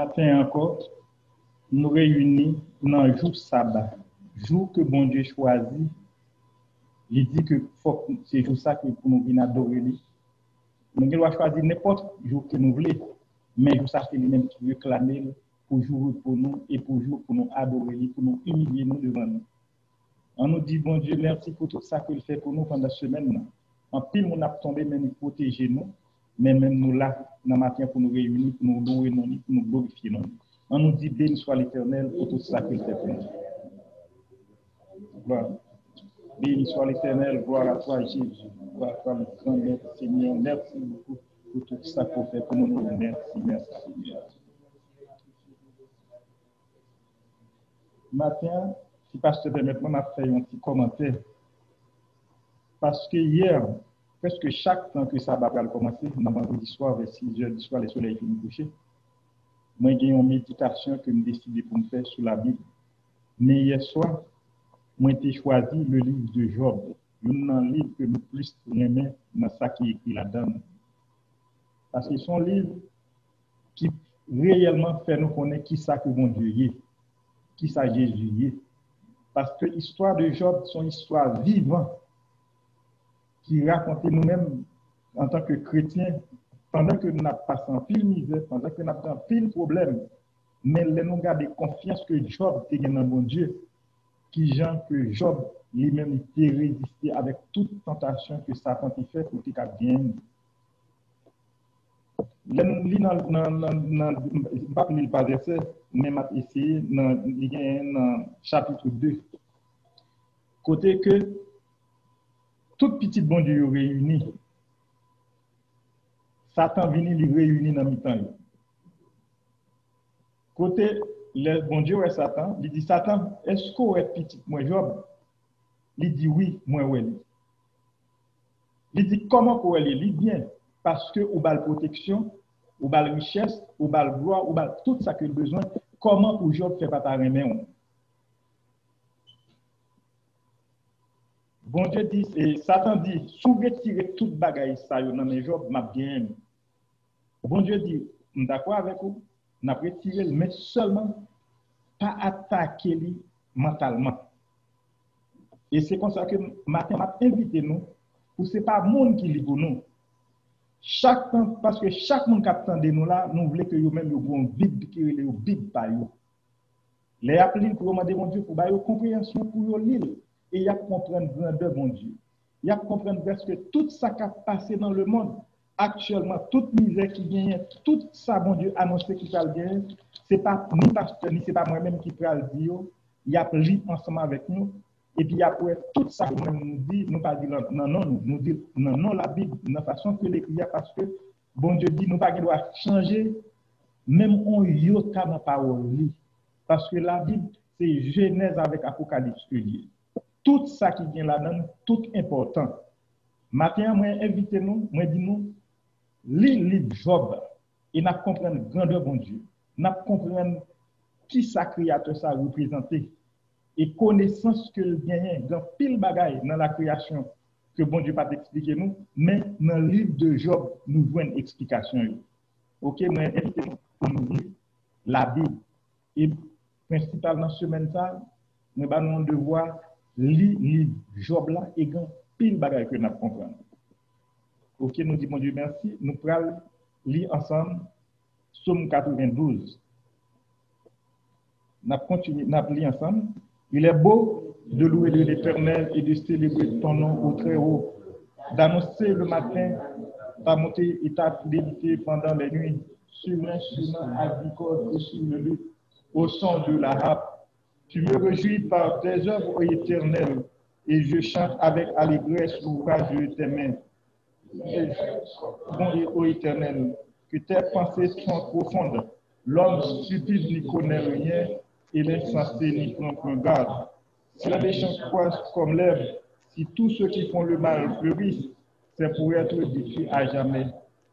matin encore, nous réunis dans le jour sabbat, jour que bon Dieu choisit. Il dit que c'est jour ça que pour nous venir adorer lui. Nous devons choisir n'importe jour que nous voulons, mais jour ça c'est lui-même qui veut clamer pour jour pour nous et pour jour pour nous adorer lui, pour nous humilier nous devant nous. On nous dit bon Dieu merci pour tout ça qu'il fait pour nous pendant la semaine. En pile on a tombé mais nous protéger nous, mais même nous là dans le matin pour nous réunir, pour nous louer nous, pour nous glorifier nous. On nous dit béni soit l'Éternel pour tout ça qu'il fait pour nous. Gloire. Béni soit l'Éternel, gloire à toi Jésus, gloire à toi le grand maître Seigneur, merci beaucoup pour tout ça qu'on fait pour nous, merci. Matin, si pasteur permet-moi, m'a fait un petit commentaire, parce que hier, presque chaque temps que ça va commencer, dans vendredi soir, vers 6h du soir, le soleil finit de coucher, moi j'ai une méditation que je décidé pour me faire sur la Bible. Mais hier soir, moi j'ai choisi le livre de Job, un livre que le plus aimé dans ça qui est écrit là-dedans. Parce que c'est un livre qui réellement fait nous connaître qui ça que bon Dieu est, qui ça Jésus est. Parce que l'histoire de Job, c'est une histoire vivante qui raconte nous-mêmes en tant que chrétiens, pendant que nous n'avons pas en pile misère, pendant que nous n'avons pas pile problème, mais nous gardons confiance que Job est dans bon Dieu, qui genre que Job lui-même était résisté avec toute tentation que Satan a fait pour qu'il gagne. Je ne vais pas lire le verset, mais je vais essayer dans chapitre 2. Côté que toute petite bon Dieu réunie, Satan vient les réunir dans le temps. Côté le bon Dieu est Satan, il dit Satan, est-ce qu'on est petit moi Job? Il dit oui, moi ouais. Il dit comment qu'on est? Il dit bien parce que ou bal protection, ou bal richesse, ou bal gloire, ou bal tout ça que besoin. Comment pour Job fait pas ta remet? Bon Dieu dit et Satan dit sous retirer toute bagaille ça dans mes Job m'a bien. Bon Dieu dit d'accord avec vous, n'a retiré mais seulement pas attaquer lui mentalement. Et c'est comme ça que matin m'a invité nous pour c'est pas monde qui lit pour nous. Chaque temps parce que chaque monde qui attend de nous là, nous voulons que eux même yo gon Bible qui est le Bible pa yo. Les appeler pour demander mon Dieu pour ba yo compréhension pour yo lire et y a comprendre grandeur mon Dieu. Y a comprendre parce que tout ça qui a passé dans le monde actuellement, toute misère qui gagne, tout ça bon Dieu annoncé qui va le gagner, c'est pas ni pasteur ni c'est pas moi-même qui va le dire, il y a pris ensemble avec nous et puis après tout ça nous dit nous pas dire non nous dit non la Bible de façon que l'écrit parce que bon Dieu dit nous pas doit changer même on yota dans parole parce que la Bible c'est Genèse avec Apocalypse que dit tout ça qui vient là-dedans tout important. Matin moi inviter nous moi dit nous livre Job et n'a comprendre grandeur bon Dieu n'a comprendre qui ça créateur ça représenté et connaissance que le gagne dans pile bagaille dans la création que bon Dieu pas expliquer nous mais dans le livre de Job nous voyons une explication. OK moi invite pour nous lire la Bible et principalement semaine ça nous ba nous devoir lire Job là et grand pile bagaille que n'a comprendre. OK nous dit bon Dieu merci nous pral lire ensemble Psaume 92. N'a continuer n'a lire ensemble. Il est beau de louer l'Éternel et de célébrer ton nom au très haut, d'annoncer le matin ta montée et ta fidélité pendant les nuits, sur l'instrument agricole et sur le luth, au son de la harpe. Tu me réjouis par tes œuvres, ô Éternel, et je chante avec allégresse l'ouvrage de tes mains. Bon, ô Éternel, que tes pensées sont profondes. L'homme stupide n'y connaît rien et l'insensé n'y prend point garde. Si la méchante croisse comme l'herbe, si tous ceux qui font le mal fleurissent, c'est pour être détruit à jamais.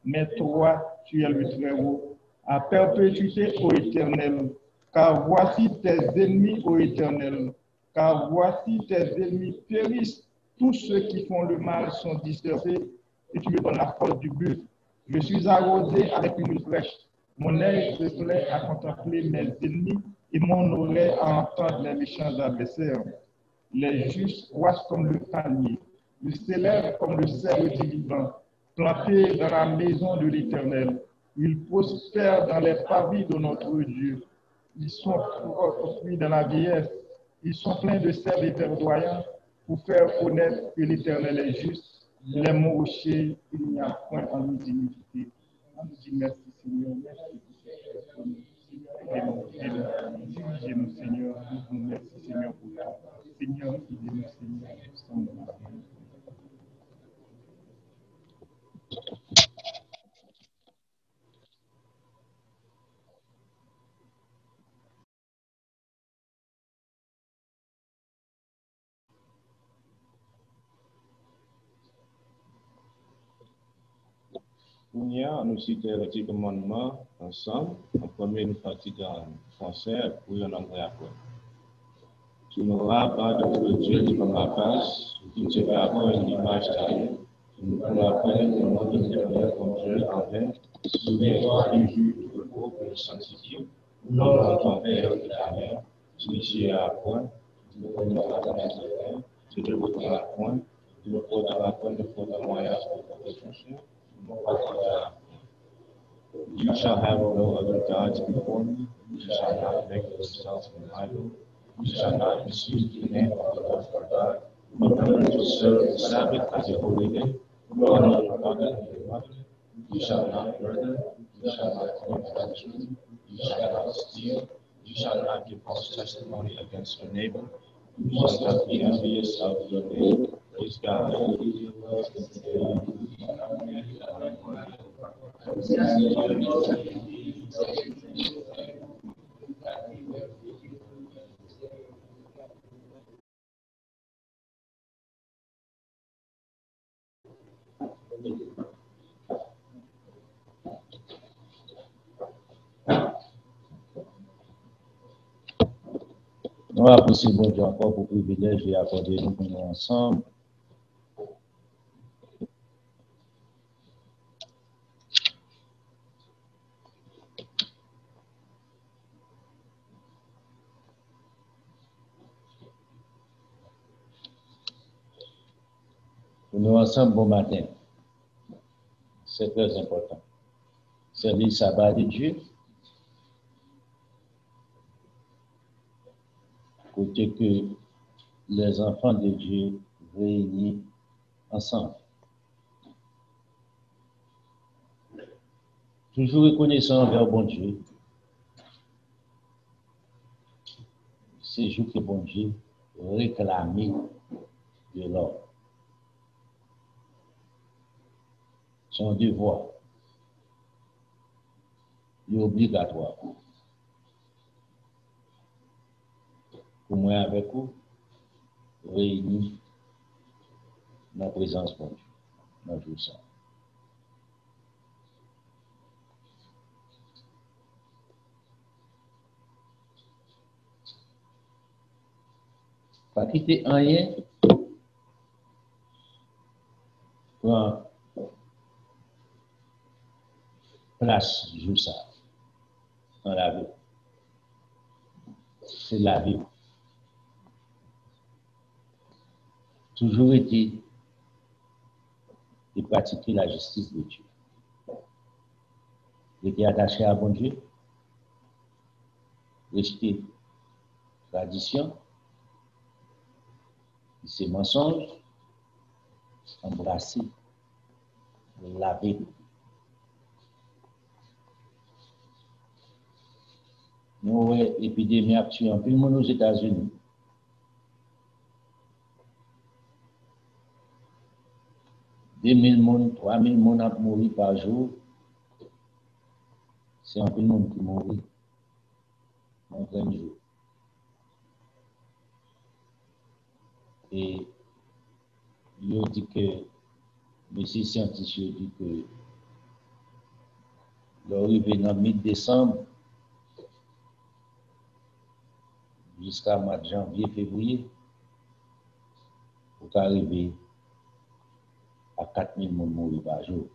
Mais toi, tu es le Très-Haut, à perpétuité, ô Éternel. Car voici tes ennemis, ô Éternel. Car voici tes ennemis périssent. Tous ceux qui font le mal sont dispersés et tu me donnes la force du but. Je suis arrosé avec une fraîche. Mon œil se plaît à contempler mes ennemis et mon oreille à entendre les méchants adversaires. Les justes croissent comme le palmier, ils s'élèvent comme le cèdre du Liban, plantés dans la maison de l'Éternel. Ils prospèrent dans les parvis de notre Dieu. Ils sont construits dans la vieillesse. Ils sont pleins de sève et verdoyants pour faire connaître que l'Éternel est juste. Les monts rochers, il n'y a point en nous d'iniquité. On nous dit merci Seigneur, merci pour dirigez-nous Seigneur, nous vous merci Seigneur pour toi. Seigneur, guidez-nous Seigneur, sans nous. Nous citons le 10 commandements ensemble. En premier, nous pratiquons en français, puis en anglais après. Tu n'auras pas d'autre Dieu devant ma face, tu te feras pas une image taillée. Tu ne prendras pas le nom de l'Éternel comme Dieu en vain. Souviens-toi du jour du repos pour le sanctifier. L'homme ton père et ta mère, tu ne tueras point, tu ne commettras pas d'adultère, tu ne voteras point, tu ne prendras point de faux témoignage contre ton chien. You shall have no other gods before me. You shall not make yourself an idol. You shall not misuse the name of the Lord your God. Remember to serve the Sabbath as a holy day. Honor your father and your mother. You shall not murder. You shall not commit adultery. You shall not steal. You shall not give false testimony against your neighbor. You must not be envious of your neighbor. Praise God. On apprécie bon Dieu encore pour le privilège et accorder nous pour nous ensemble. Pour nous ensemble, bon matin. C'est très important. C'est le sabbat de Dieu. Côté que les enfants de Dieu réunis ensemble. Toujours reconnaissant envers bon Dieu. C'est juste que bon Dieu réclamer de l'homme. Son devoir. Il est obligatoire. Pour moi avec vous, réunis dans la présence de Dieu, dans tout ça. Pas quitter rien pour place jour ça dans la vie. C'est la vie. Toujours été de pratiquer la justice de Dieu. Il était attaché à bon Dieu, rejeter tradition, ses mensonges, embrasser la vérité. Nous avons une épidémie actuelle en plus aux États-Unis. Deux 000 personnes, 3 000 personnes mourent par jour. C'est un peu de monde qui mourit en 20 jours. Et il dit que, monsieur scientifique dit que, l'arrivée dans mi-décembre jusqu'à mois de janvier, février, pour arriver à 4 000 personnes mourir par jour.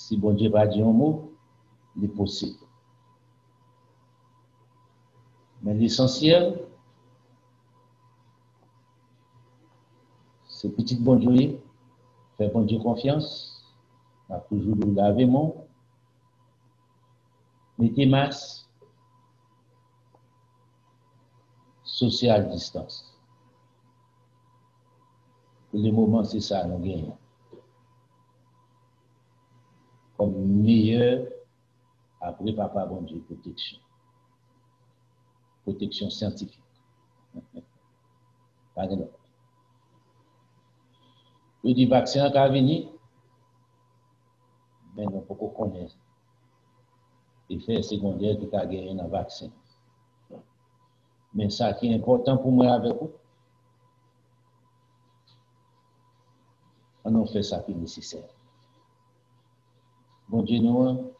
si bon Dieu va dire un mot, il est possible. Mais l'essentiel, c'est petit bon Dieu, faire bon Dieu confiance, on a toujours le laver mon, mettez masque, social distance. Pour le moment, c'est ça, nous gagnons. Comme meilleur, après papa bon Dieu, protection. Protection scientifique. Par exemple. Le dit vaccin qui a venu, mais nous ne pouvons pas connaître l'effet secondaire qui a gagné dans le vaccin. Mais ça qui est important pour moi avec vous, on a fait ça qui est nécessaire. Bon Dieu, nous,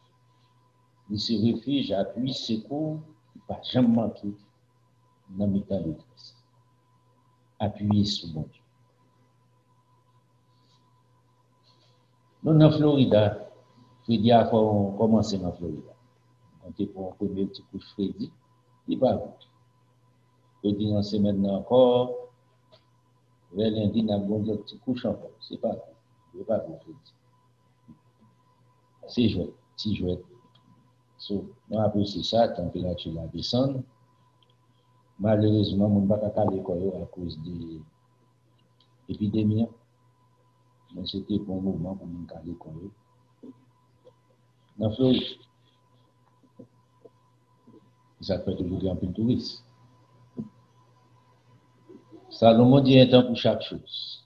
il se refuge, appuie, secours, il ne va jamais manquer dans mes temps de détresse. Appuyez sur bon Dieu. Nous, dans Florida, Freddy a commencé dans Florida. On était pour un premier petit coup de Freddy, il va vous. Freddy, on sait maintenant encore, vers lundi, on a un petit coup de encore. C'est pas grave. C'est pas pour Freddy. C'est joué, c'est joué. So, nous apprécions ça, température la descend. Malheureusement, on ne peut pas aller à cause de l'épidémie. Mais c'était pour un moment pour nous aller à dans Floride, ça fait toujours un peu de touristes. Salomon dit un temps pour chaque chose.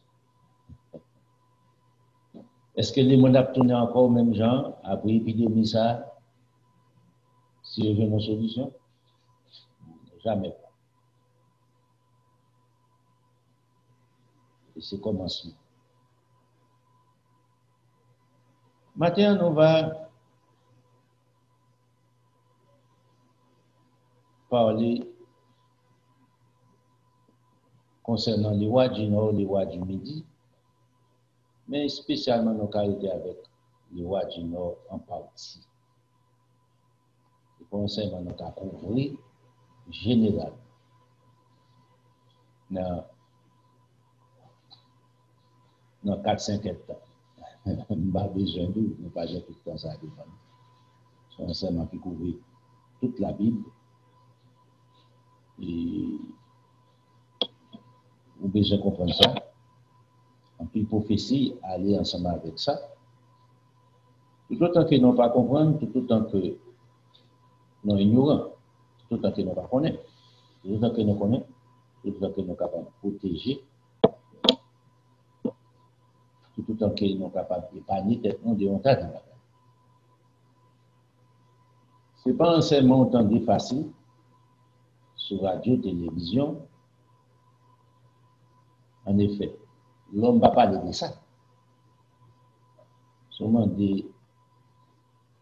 Est-ce que les monde a tourné encore au même genre après l'épidémie ça? Si je veux une solution? Jamais pas. Et c'est commencement. Maintenant, on va parler concernant les rois du Nord, les rois du Midi, mais spécialement nos qualités avec les rois du Nord en partie. Et concernant nos cas couvrir général dans 4-5 hectares. Nous n'avons pas besoin de nous, nous pas tout le temps ça dépend. C'est un enseignement qui couvre toute la Bible. Et vous avez besoin de comprendre ça. En plus, prophétie, aller ensemble avec ça. Tout autant que nous ne pas comprendre, tout autant que nous ignorons, tout autant que nous ne pas connaissons, tout autant que nous connaissons, tout autant que nous sommes capables de protéger, tout autant que nous sommes capables d'épargner tête nous de honte. Ce n'est pas un enseignement entendu facile sur radio, télévision. En effet, l'homme ne va pas parler de ça. Seulement des.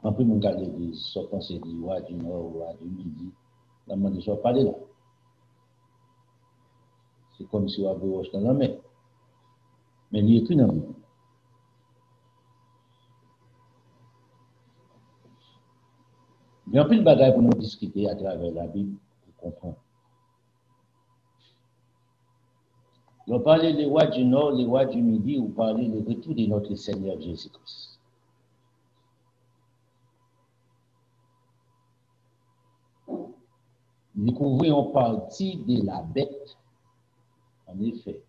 En plus, mon garde de sortant, c'est du roi du Nord, roi du Midi. La main ne soit pas là. C'est comme si on avait roche dans la mer. Mais il n'y a écrit dans la Bible. Il y a plus de bagages pour nous discuter à travers la Bible pour comprendre. On parle des rois du Nord, les rois du Midi, ou parler du retour de notre Seigneur Jésus-Christ. Découvrir en partie de la bête, en effet.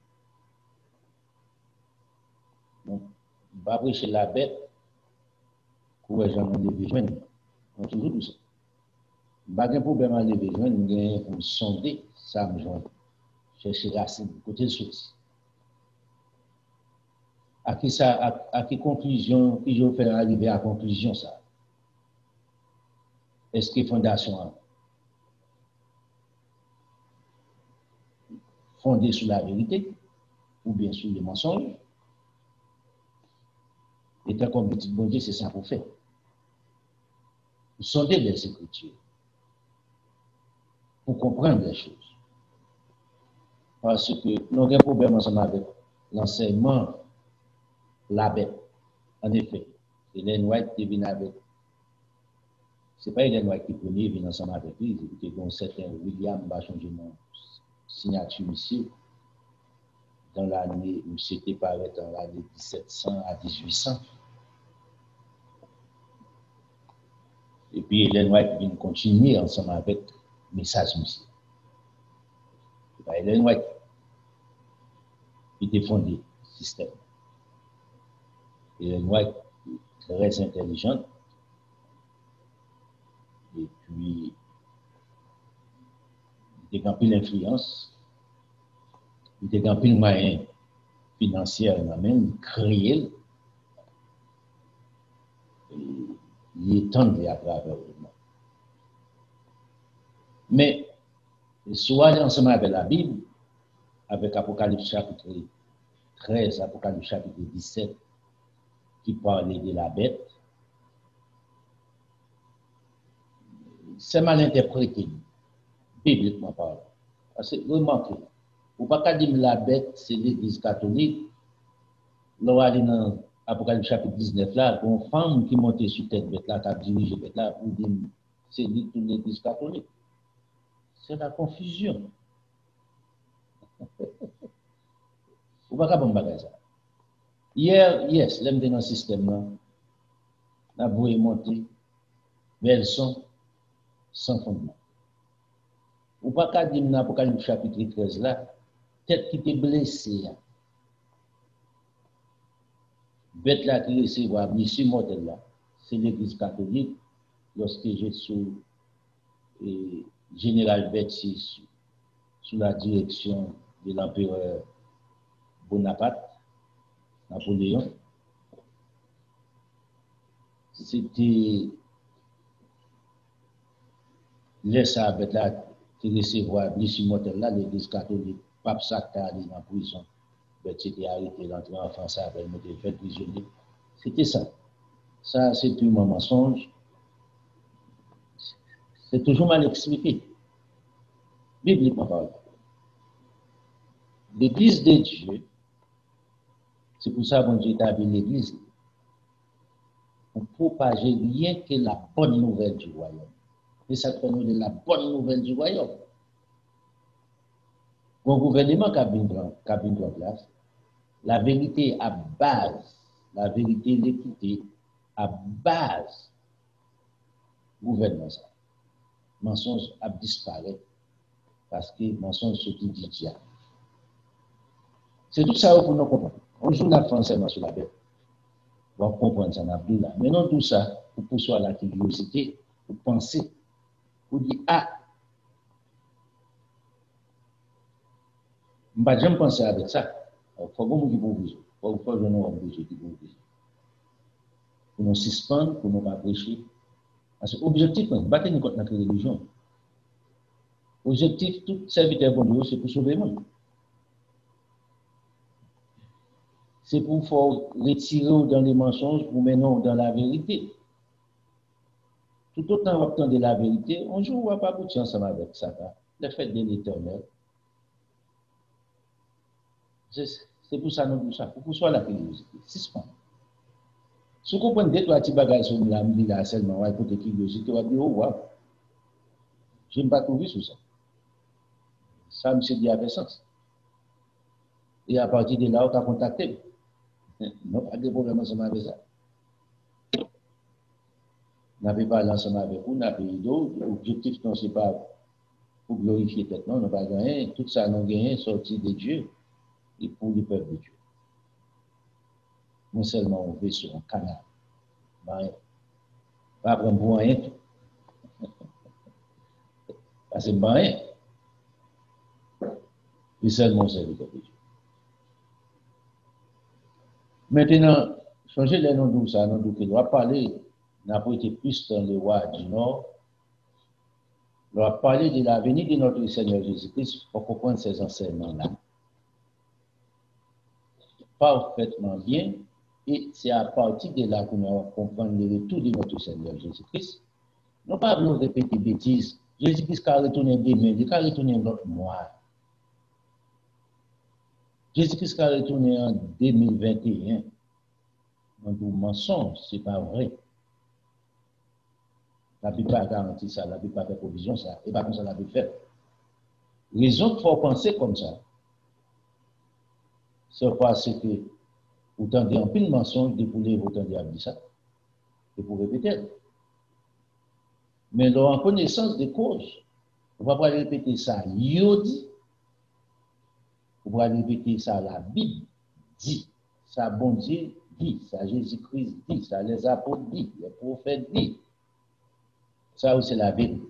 Donc, on va prêcher la bête pour les gens de besoin. On toujours tout ça. Pas de problème à lever besoin, nous avons pour sonder ça, chercher racine, côté de source. À quelle conclusion, qui je fais arriver à la conclusion ça? Est-ce que fondation fondée sur la vérité ou bien sur les mensonges? Et tant comme petit bon Dieu, c'est ça qu'on fait. Vous sondez les Écritures pour comprendre les choses. Parce que nous avons un problème ensemble avec l'enseignement, la bête. En effet, Ellen White qui vient avec. Ce n'est pas Ellen White qui premier vient ensemble avec lui, c'est un certain William va changer mon signature ici, dans l'année où c'était paraît dans l'année 1700 à 1800. Et puis Ellen White vient continuer ensemble avec message monsieur. C'est pas Ellen White qui défendait le système. Ellen White est très intelligente. Et puis, il a pris l'influence, il a pris le moyen financier, même créé, il est tendu à travers le monde. Mais, soit ensemble avec la Bible, avec Apocalypse chapitre 13, Apocalypse chapitre 17, qui parlait de la bête, c'est mal interprété, bibliquement parlant. Parce que, remarquez, ou pas dire la bête, c'est l'église catholique. Là, on aller dans Apocalypse chapitre 19, là, une femme qui montait sur tête bête là, qui a dirigé bête là, pour dire, c'est l'église catholique. C'est la confusion. Ou pas bon bagage ça. Hier, yes, l'aime dans le système là, la boue est montée, mais elles sont sans fondement. Ou pas qu'à dire dans l'Apocalypse chapitre 13 là, tête qui était blessée, bête là qui recevra, monsieur mortel là, c'est l'église catholique, lorsque j'ai sous général Berthier sous la direction de l'empereur Bonaparte, Napoléon, c'était laissa bête là qui recevra, monsieur mortel là, l'église catholique, pape Sacta allé en prison. C'était arrêté d'entrer en France avec le fait prisonnier. C'était ça. Ça, c'est purement mensonge. C'est toujours mal expliqué. Bibliquement parlant. L'église de Dieu, c'est pour ça que Dieu établit l'église, pour propager rien que la bonne nouvelle du royaume. Et ça fait nous de la bonne nouvelle du royaume. Mon gouvernement qui a mis en place, la vérité à base, la vérité l'équité à base, gouvernement ça. Mensonge a disparu parce que mensonge se dit diable. C'est tout ça pour nous comprendre. On joue la France sur la bête. On va comprendre ça dans là. Mais non tout ça pour poursuivre la curiosité, pour penser, pour dire ah, je ne vais jamais penser avec ça. Il faut que vous vous pour que nous obligés de vous pour nous suspendre, pour nous pas prêcher. Parce que l'objectif, c'est de battre contre notre religion. L'objectif, tout serviteur bon Dieu, c'est pour sauver le monde. C'est pour faire retirer dans les mensonges, pour mener dans la vérité. Tout autant on obtient de la vérité, un jour on ne va pas aboutir ensemble avec ça. Le fait de l'éternel. C'est pour ça que nous disons ça, pour que soit la curiosité. Suspend. Si vous comprenez deux trois petits bagages sur la ville seulement, ouais, pour te curiosité, on va dire, oh, wow. Je n'ai pas trouvé sur ça. Ça, monsieur dit, avait sens. Et à partir de là, on a contacté. Non, pas de problème ensemble avec ça. On n'avait pas l'ensemble avec vous, on n'a pas eu d'autres. L'objectif, non, c'est pas pour glorifier tête, non, on n'a pas gagné. Tout ça, nous gagné sorti de Dieu et pour le peuple de Dieu. Non seulement on veut sur un canal, mais pas prendre pour rien tout. Parce que rien. Et seulement on serviteur de Dieu. Maintenant, changer les noms de ça, nous devons parler, n'a pas été plus dans le roi du Nord. On va parler de la venue de notre Seigneur Jésus-Christ pour comprendre ces enseignements-là. Parfaitement bien, et c'est à partir de là que nous allons comprendre le retour de notre Seigneur Jésus-Christ. Nous ne pouvons pas répéter des bêtises. Jésus-Christ a retourné demain, il a retourné l'autre mois. Jésus-Christ a retourné en 2021. On dit mensonge, ce n'est pas vrai. La Bible n'a pas garanti ça, la Bible n'a pas fait provision ça, et pas comme ça la Bible fait. Raison qu'il faut penser comme ça, c'est parce que vous tendez un pile mensonge, dépoulez, vous tendez à dire ça, et vous répétez. Mais en connaissance des causes, on ne va pas répéter ça, yo dit, on va répéter ça, la Bible dit, ça bon Dieu dit, ça Jésus-Christ dit, ça les apôtres dit, les prophètes dit. Ça aussi, c'est la Bible.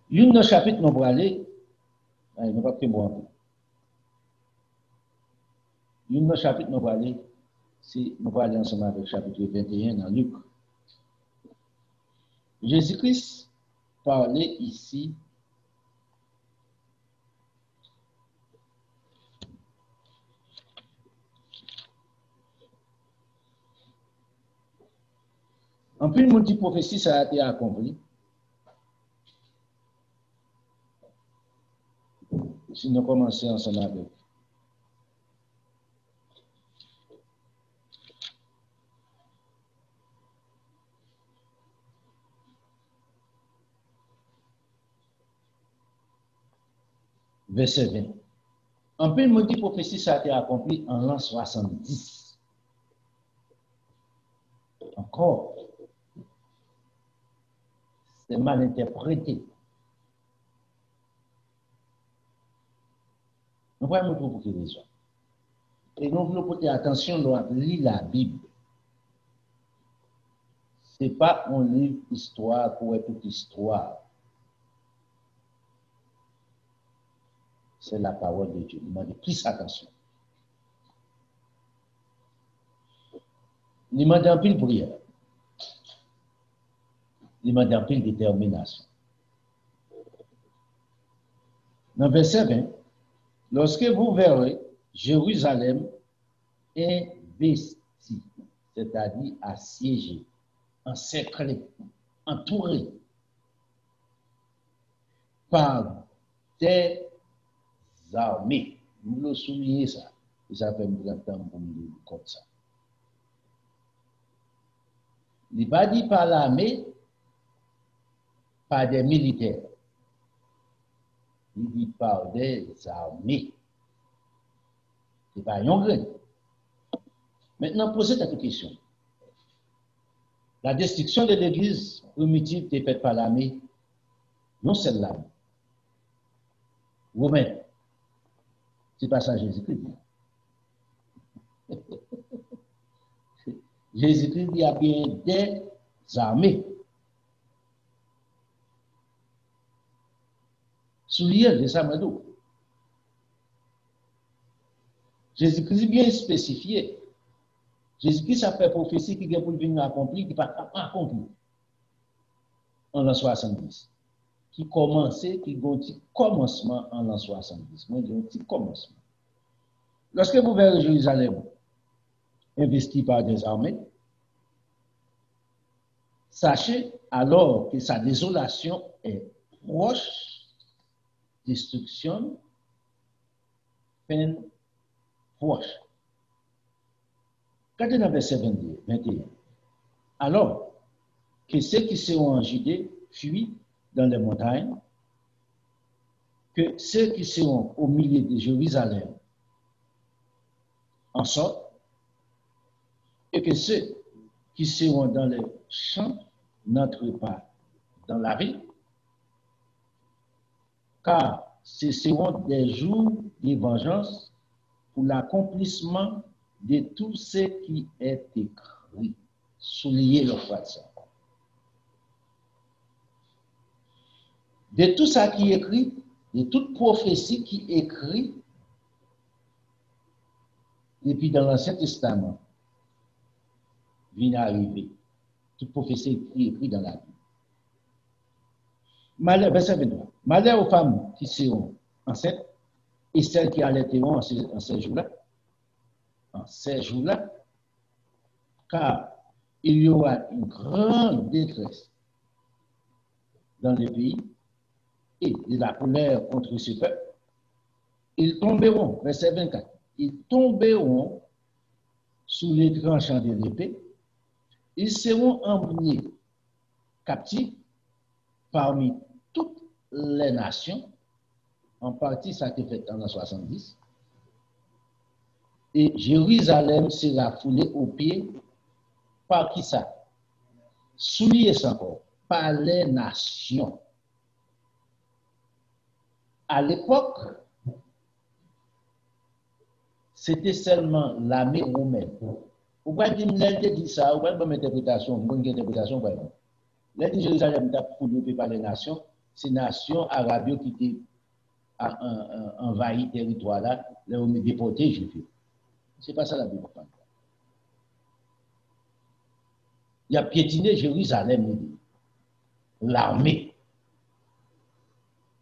Il y a un chapitre, nous allons aller, nous pas que moi. Il y a un chapitre, nous allons aller, nous allons aller ensemble avec le chapitre 21 dans Luc. Jésus-Christ parlait ici en plus, mon petit prophétie, ça a été accompli. Si nous commençons ensemble avec. Verset 20. En plus, mon petit prophétie, ça a été accompli en l'an 70. Encore. C'est mal interprété. Nous voyons pour quelle raison. Et nous voulons porter attention à lire la Bible. Ce n'est pas un livre histoire pour être toute histoire. C'est la parole de Dieu. Demandez plus attention. Demandez un peu de prière. Demandez un peu de détermination. Dans verset 20, lorsque vous verrez Jérusalem investi, c'est-à-dire assiégé, encerclé, entouré par des armées. Nous le soulignons ça. Et ça fait un grand temps pour nous dire comme ça. Il n'est pas dit par l'armée, par des militaires. Il dit par des armées. Ce n'est pas un grain. Maintenant, posez cette question. La destruction de l'église primitive était faite par l'armée, non celle-là. Romain, c'est pas ça Jésus-Christ. Jésus-Christ dit il y a bien des armées. Soulier de Samadou. Jésus-Christ bien spécifié. Jésus-Christ a fait prophétie qui est pour venir accomplir, qui n'est pas accompli. En l'an 70. Qui commençait, qui a un petit commencement en l'an 70. Moi, j'ai un petit commencement. Lorsque vous verrez Jérusalem investi par des armées, sachez alors que sa désolation est proche, destruction, peine proche. Regardez dans verset 21. Alors que ceux qui seront en Judée fuient dans les montagnes, que ceux qui seront au milieu de Jérusalem en sortent, et que ceux qui seront dans les champs n'entrent pas dans la ville, car ce seront des jours de vengeance pour l'accomplissement de tout ce qui est écrit. Soulignez le phrase. De tout ça qui est écrit, de toute prophétie qui est écrite depuis dans l'Ancien Testament, vient arriver. Toute prophétie qui est écrite dans la Bible. Malheur, verset 23. Malheur aux femmes qui seront enceintes et celles qui allaiteront en ces jours-là. En ces jours-là, car il y aura une grande détresse dans le pays et de la colère contre ce peuple. Ils tomberont, verset 24, ils tomberont sous les tranchants de l'épée, ils seront emmenés captifs parmi toutes les nations. En partie, ça a été fait en l'an 70. Et Jérusalem sera foulée aux pieds par qui ça? Souliers encore, par les nations. À l'époque, c'était seulement l'armée romaine. Vous pouvez dire ça, vous pouvez faire une interprétation, une interprétation. L'aide Jérusalem est foulée par les nations, c'est les nations arabes qui étaient envahi le territoire là, là on est déporté juifs. C'est pas ça la Bible. Il y a piétiné Jérusalem, l'armée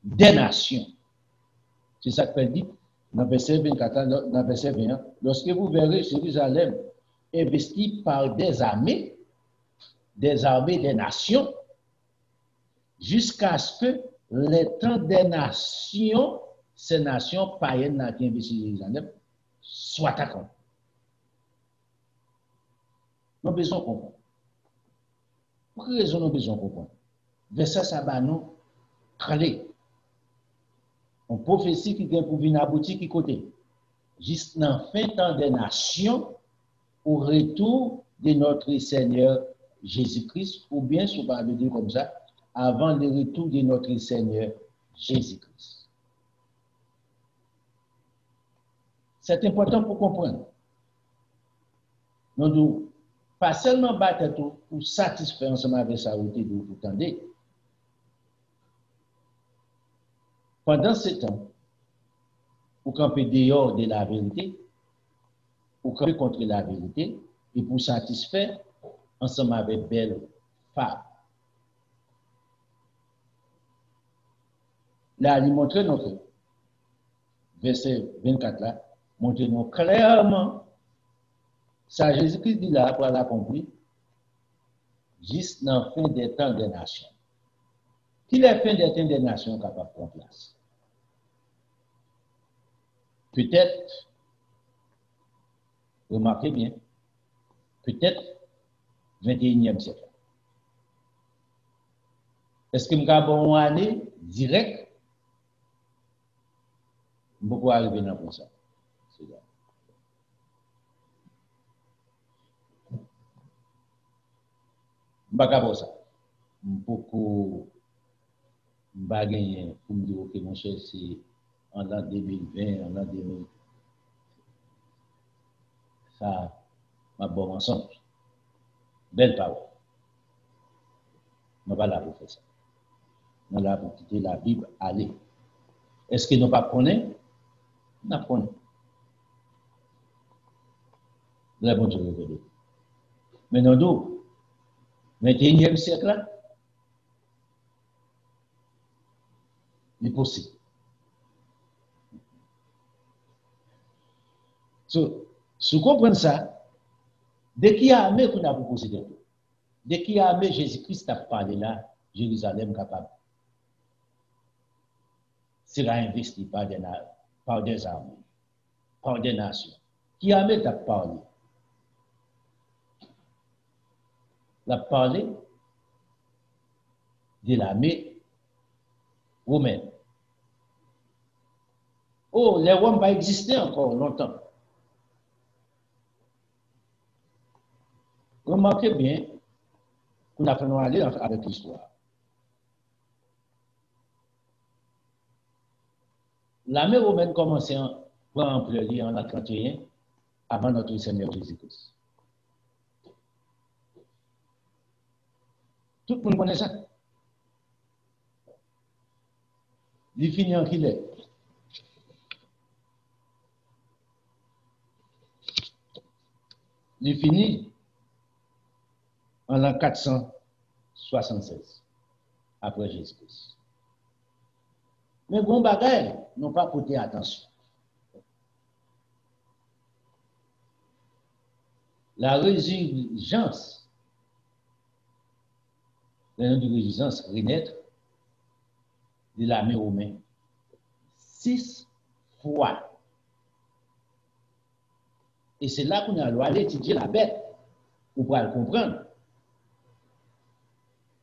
des nations. C'est ça que dit dans le verset 24, dans le verset 21. Lorsque vous verrez Jérusalem investi par des armées des nations, jusqu'à ce que les temps des nations, ces nations païennes qui investissent Jérusalem, soient accomplis. Nous avons besoin de comprendre. Pour quelle raison nous avons besoin de comprendre? Verset ça nous clé. On prophétie qui vient pour venir aboutir qui côté. Juste dans la fin temps des nations, au retour de notre Seigneur Jésus-Christ, ou bien, si on peut dire comme ça, avant le retour de notre Seigneur Jésus-Christ. C'est important pour comprendre. Nous devons pas seulement battre pour satisfaire ensemble avec sa route de vous tendez. Pendant ce temps, pour camper dehors de la vérité, pour camper contre la vérité, et pour satisfaire ensemble avec belle femme. Là, il montre notre verset 24 là, montre-nous clairement, ça Jésus-Christ dit là, pour l'accomplir, juste dans la fin des temps des nations. Qui est la fin des temps des nations capable de prendre place? Peut-être, remarquez bien, peut-être 21e siècle. Est-ce que nous avons une année directe? Beaucoup arriver dans comme ça. C'est là. Pas ça. Beaucoup gagner pour me dire que mon cher c'est en l'an 2020, en l'an 2000. Ça m'a bon ensemble. Belle parole. Nous ne sommes pas là pour faire ça. Nous sommes là pour quitter la Bible, aller. Est-ce que nous ne connaissons pas? Nous connaissons. Nous avons Dieu révélé. Mais nous, 21e siècle, là, il est possible. Si vous comprenez ça, dès qu'il y a armé qu'on a proposé de tout, dès qu'il y a armé Jésus-Christ a parlé là, Jérusalem capable, sera investi par des armées, par des nations. Qui a armé t'a parlé? La parlé de l'armée romaine. Oh, les Roms va exister encore longtemps. Remarquez bien qu'on a fait aller avec l'histoire. L'armée romaine commençait à prendre ampleur en l'an 31 avant notre Seigneur Jésus-Christ. Tout le monde connaît ça. Il finit en qu'il est. Il finit en l'an 476 après Jésus-Christ. Mais bon bagay, n'ont pas porté attention. La résurgence, le nom de résurgence, renaître de l'armée romaine 6 fois Et c'est là qu'on a aller étudier la bête, pour pouvoir le comprendre.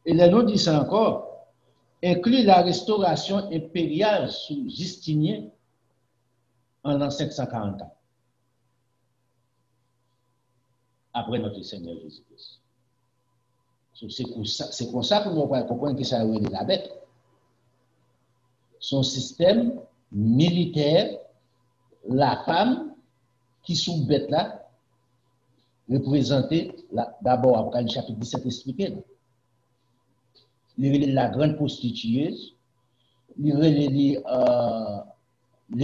Et les noms disent ça encore, inclut la restauration impériale sous Justinien en l'an 544, après notre Seigneur Jésus-Christ. C'est pour ça que nous pouvons comprendre que ça a été la bête. Son système militaire, la femme qui sous bête là, représentée d'abord après le chapitre 17 expliqué. La grande prostitueuse, les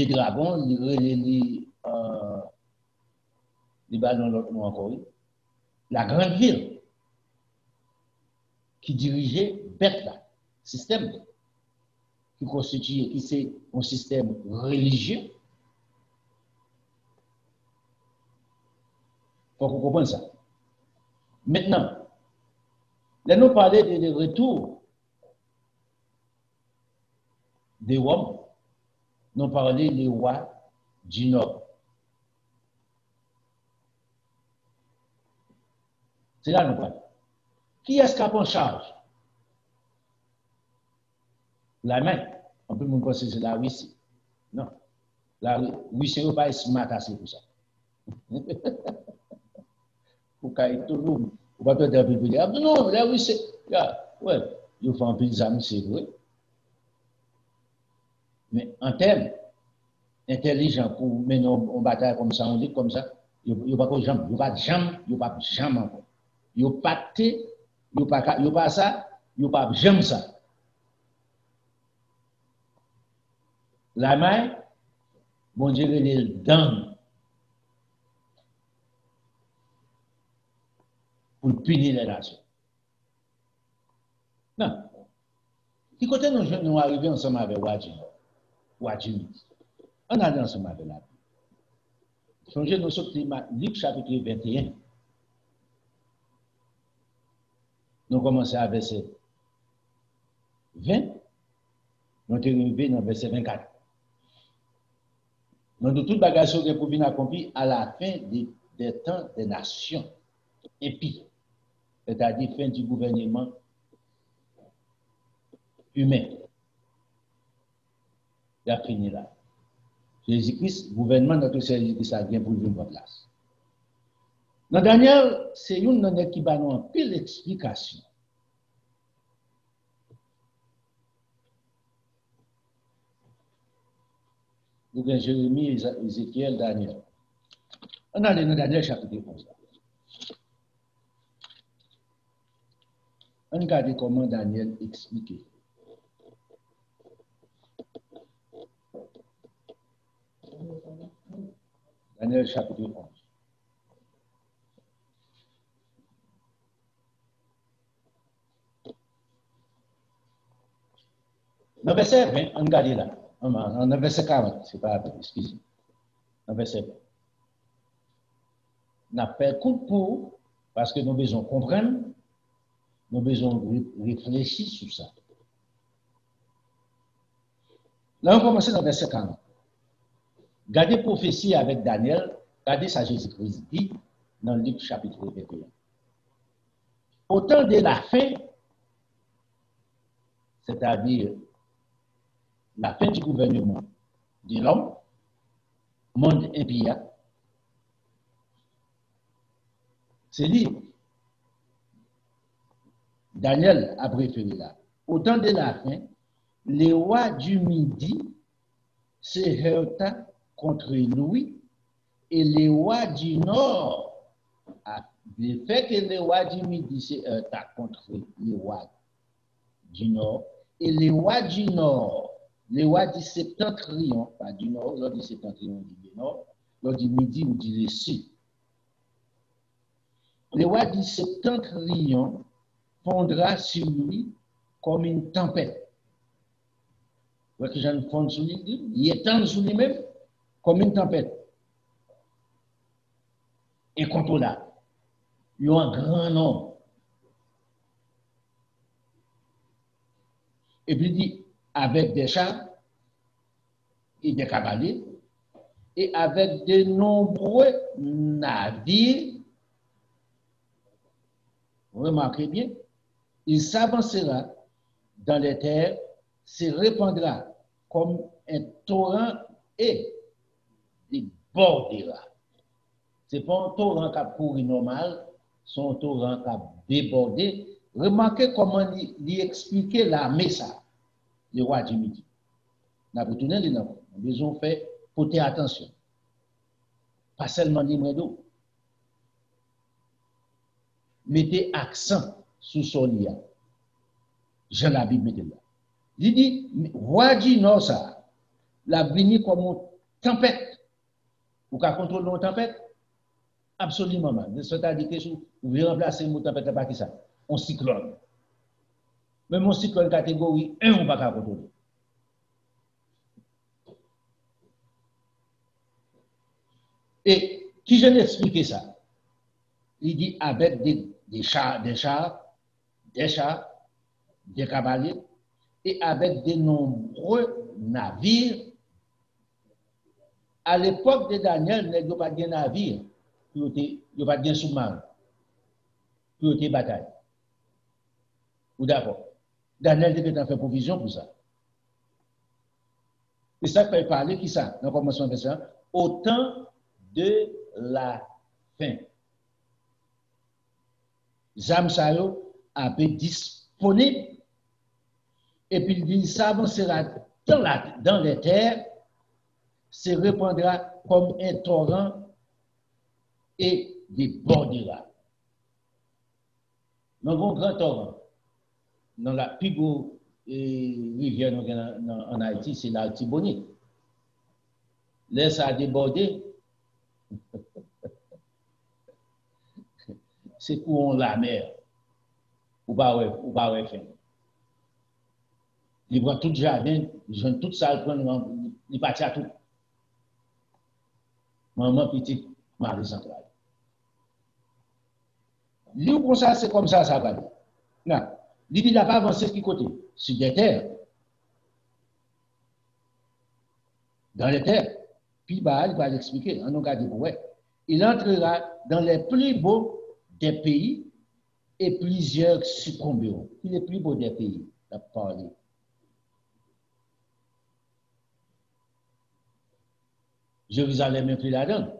dragons, les ballons encore, la grande ville qui dirigeait bête là, système qui constitue, qui c'est un système religieux. Il faut qu'on comprenne ça. Maintenant, là nous parlons de retour des rois, nous parlons des rois du Nord. C'est là nous parlons. Qui est-ce qui a en charge? La main. On peut me penser que c'est la Russie. Non. La Russie n'est pas smart assez pour ça. Pour qu'il y ait tout le monde. On va peut-être dire, non, la Russie, ouais, ils font un peu d'examen, c'est vrai. Mais en termes intelligents, pour mener une bataille comme ça, on dit comme ça, il n'y a pas de jambes, il n'y a pas de jambes, il n'y a pas de jambes encore. Il n'y a pas de thé, il n'y a pas ça, il n'y a pas de jambes ça. La main, bon Dieu, les dents pour punir les nations. Non. Du côté nous jeunes, nous arrivons ensemble avec Wadjini. On allait ensemble avec la Bible. Songez nous sortir Luc chapitre 21. Nous commençons à verset 20. Nous sommes arrivés dans verset 24. Nous avons toute bagage qui pour venir accomplir à la fin des temps des nations impies, c'est-à-dire fin du gouvernement humain. Il a fini là. Jésus-Christ, gouvernement de notre Seigneur Jésus-Christ a bien pour lui votre place. Dans Daniel, c'est une qui va nous en pile explication. Vous avez Jérémie, Ézéchiel, Daniel. On a dans Daniel chapitre 11. On regarde comment Daniel explique. Daniel chapitre 11. Dans verset 20, on regarde là. Dans verset 40, c'est pas excusez. Dans verset 20. On a fait coup pour, parce que nous avons besoin de comprendre, nous avons besoin de réfléchir sur ça. Là, on commence dans verset 40. Gardez prophétie avec Daniel, gardez ça Jésus-Christ dit dans Luc chapitre 21. Au temps de la fin, c'est-à-dire la fin du gouvernement de l'homme, monde impie, c'est dit, Daniel a préféré là. Au temps de la fin, les rois du Midi se heurta contre lui et les rois du Nord, le fait que les rois du Midi se heurta contre les rois du Nord et les rois du Nord, les rois du septentrion, pas du Nord, l'autre du septentrion du Nord, l'autre du Midi ou du Sud. Les rois du septentrion fondra sur lui comme une tempête. Vous voyez que j'en fonde sur lui, il étend sur lui-même comme une tempête. Incontrôlable. Il y a un grand nombre. Et puis il dit, avec des chars et des cavaliers, et avec de nombreux navires. Remarquez bien, il s'avancera dans les terres, se répandra comme un torrent et débordera. Ce n'est pas un torrent qui a couru normal, c'est un torrent qui a débordé. Remarquez comment il expliquait l'armée ça, le roi du Midi. Nous avons tourné les noms. Nous devons faire porter attention. Pas seulement les d'eau. Mettez accent sur son lien. Je la Bible mettez là. Il dit, roi du Nord ça, la venue comme une tempête. Vous pouvez contrôler une tempête? Absolument pas. C'est-à-dire que vous pouvez remplacer une tempête par qui ça? Un cyclone. Même un cyclone catégorie 1, on ne peut pas contrôler. Et qui je l'ai expliqué ça? Il dit avec des chars, des cavaliers, et avec de nombreux navires. À l'époque de Daniel, il n'y a pas de navire, il n'y a pas de sous-marin, pour des batailles. Ou d'accord? Daniel devait en faire provision pour ça. Et ça peut parler qui ça? Dans le commencement de ça, au temps de la fin. Zamsayo avait disponible et puis il s'avancera dans les terres, se répandra comme un torrent et débordera. Dans un grand torrent, dans la plus grosse rivière en Haïti, c'est l'Altibonite. Là, ça a débordé. C'est pour la mer. Ou pas fin. Il voit tout le jardin, ils tout ça, il partit à tout. Maman petite, Marie centrale. Lui, pour ça, c'est comme ça va aller. Non. Il n'a pas avancé de qui côté? Sur des terres. Dans les terres. Puis, il va l'expliquer. En regardant pour il entrera dans les plus beaux des pays et plusieurs succomberont. Il est plus beau des pays, il a parlé. Jérusalem est plus là-dedans.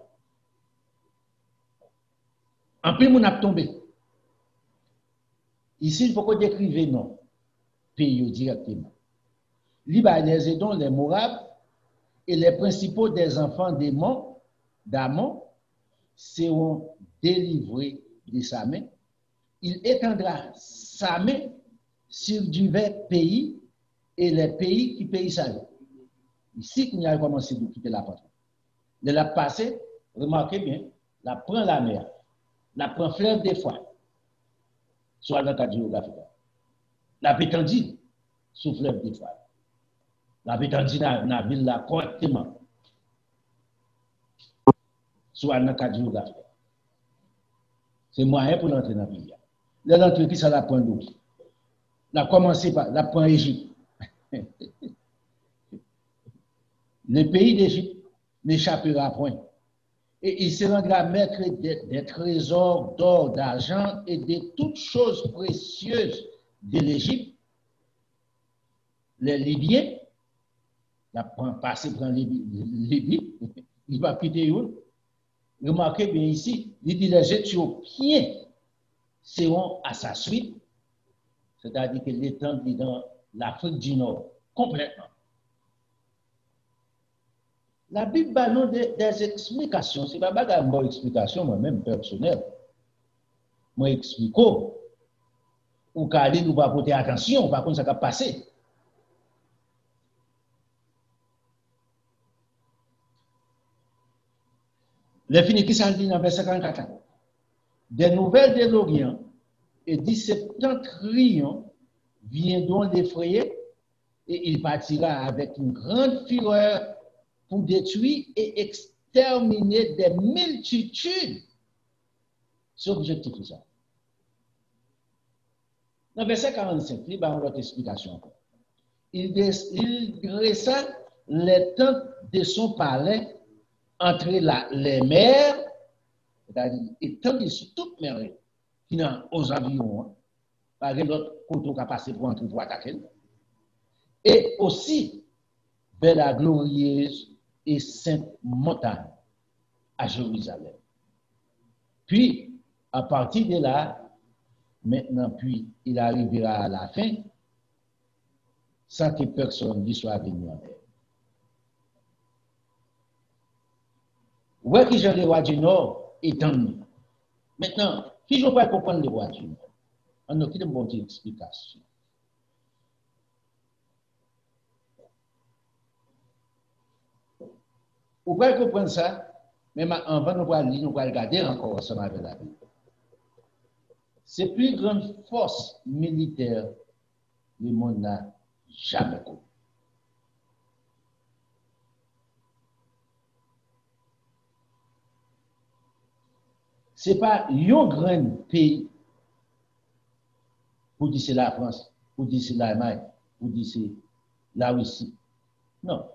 En plus, on a tombé. Ici, il faut qu'on décrive non. Pays directement. Liba les Édons, les Moabs et les principaux des enfants d'Amon seront délivrés de sa main. Il étendra sa main sur divers pays et les pays qui payent ça. Ici, il a commencé de quitter la patrie. De la passer, remarquez bien, la prend la mer, la prend fleuve des fois, soit dans le cadre géographique. La pétendie sous fleuve des fois. La pétendie dans la ville là correctement, soit dans le cadre géographique. C'est moyen pour l'entrer dans le pays. Là, l'entrée qui ça la prend d'où? La commencé par la prend Égypte. Le pays d'Égypte n'échappera point. Et il se rendra maître des trésors d'or, d'argent et de toutes choses précieuses de l'Égypte. Les Libyens, la passé prend Libye, il va quitter où? Remarquez bien ici, il dit les Éthiopiens seront à sa suite, c'est-à-dire que l'étendue dans l'Afrique du Nord, complètement. La Bible a des explications. Ce n'est pas une bonne explication, moi-même, personnelle. Moi, explique. Ou qu'à nous va porter attention, par contre, ça va passer. Les finis qui s'en dit dans verset 44. Des nouvelles de l'Orient et 17 viendront l'effrayer et il partira avec une grande fureur pour détruire et exterminer des multitudes. C'est l'objectif de ça. Dans verset 45, il y a une autre explication. Il dressa les tentes de son palais entre les mers, c'est-à-dire étendue sur toute mer, qui n'a aux environs, par l'autre côté qui a passé pour entrer pour attaquer, et aussi vers la glorieuse et sainte montagne à Jérusalem. Puis, à partir de là, maintenant, puis, il arrivera à la fin, sans que personne ne soit venu en elle. Ouais, qui j'ai les rois du Nord étant nous. Maintenant, qui je peux comprendre les rois du Nord? On a une bonne explication. Vous pouvez comprendre ça, mais avant nous allons regarder encore ensemble avec la Bible. C'est la plus grande force militaire que le monde n'a jamais connue. Ce n'est pas un grand pays pour dire c'est la France, pour dire c'est l'Allemagne, pour dire c'est la Russie. Non.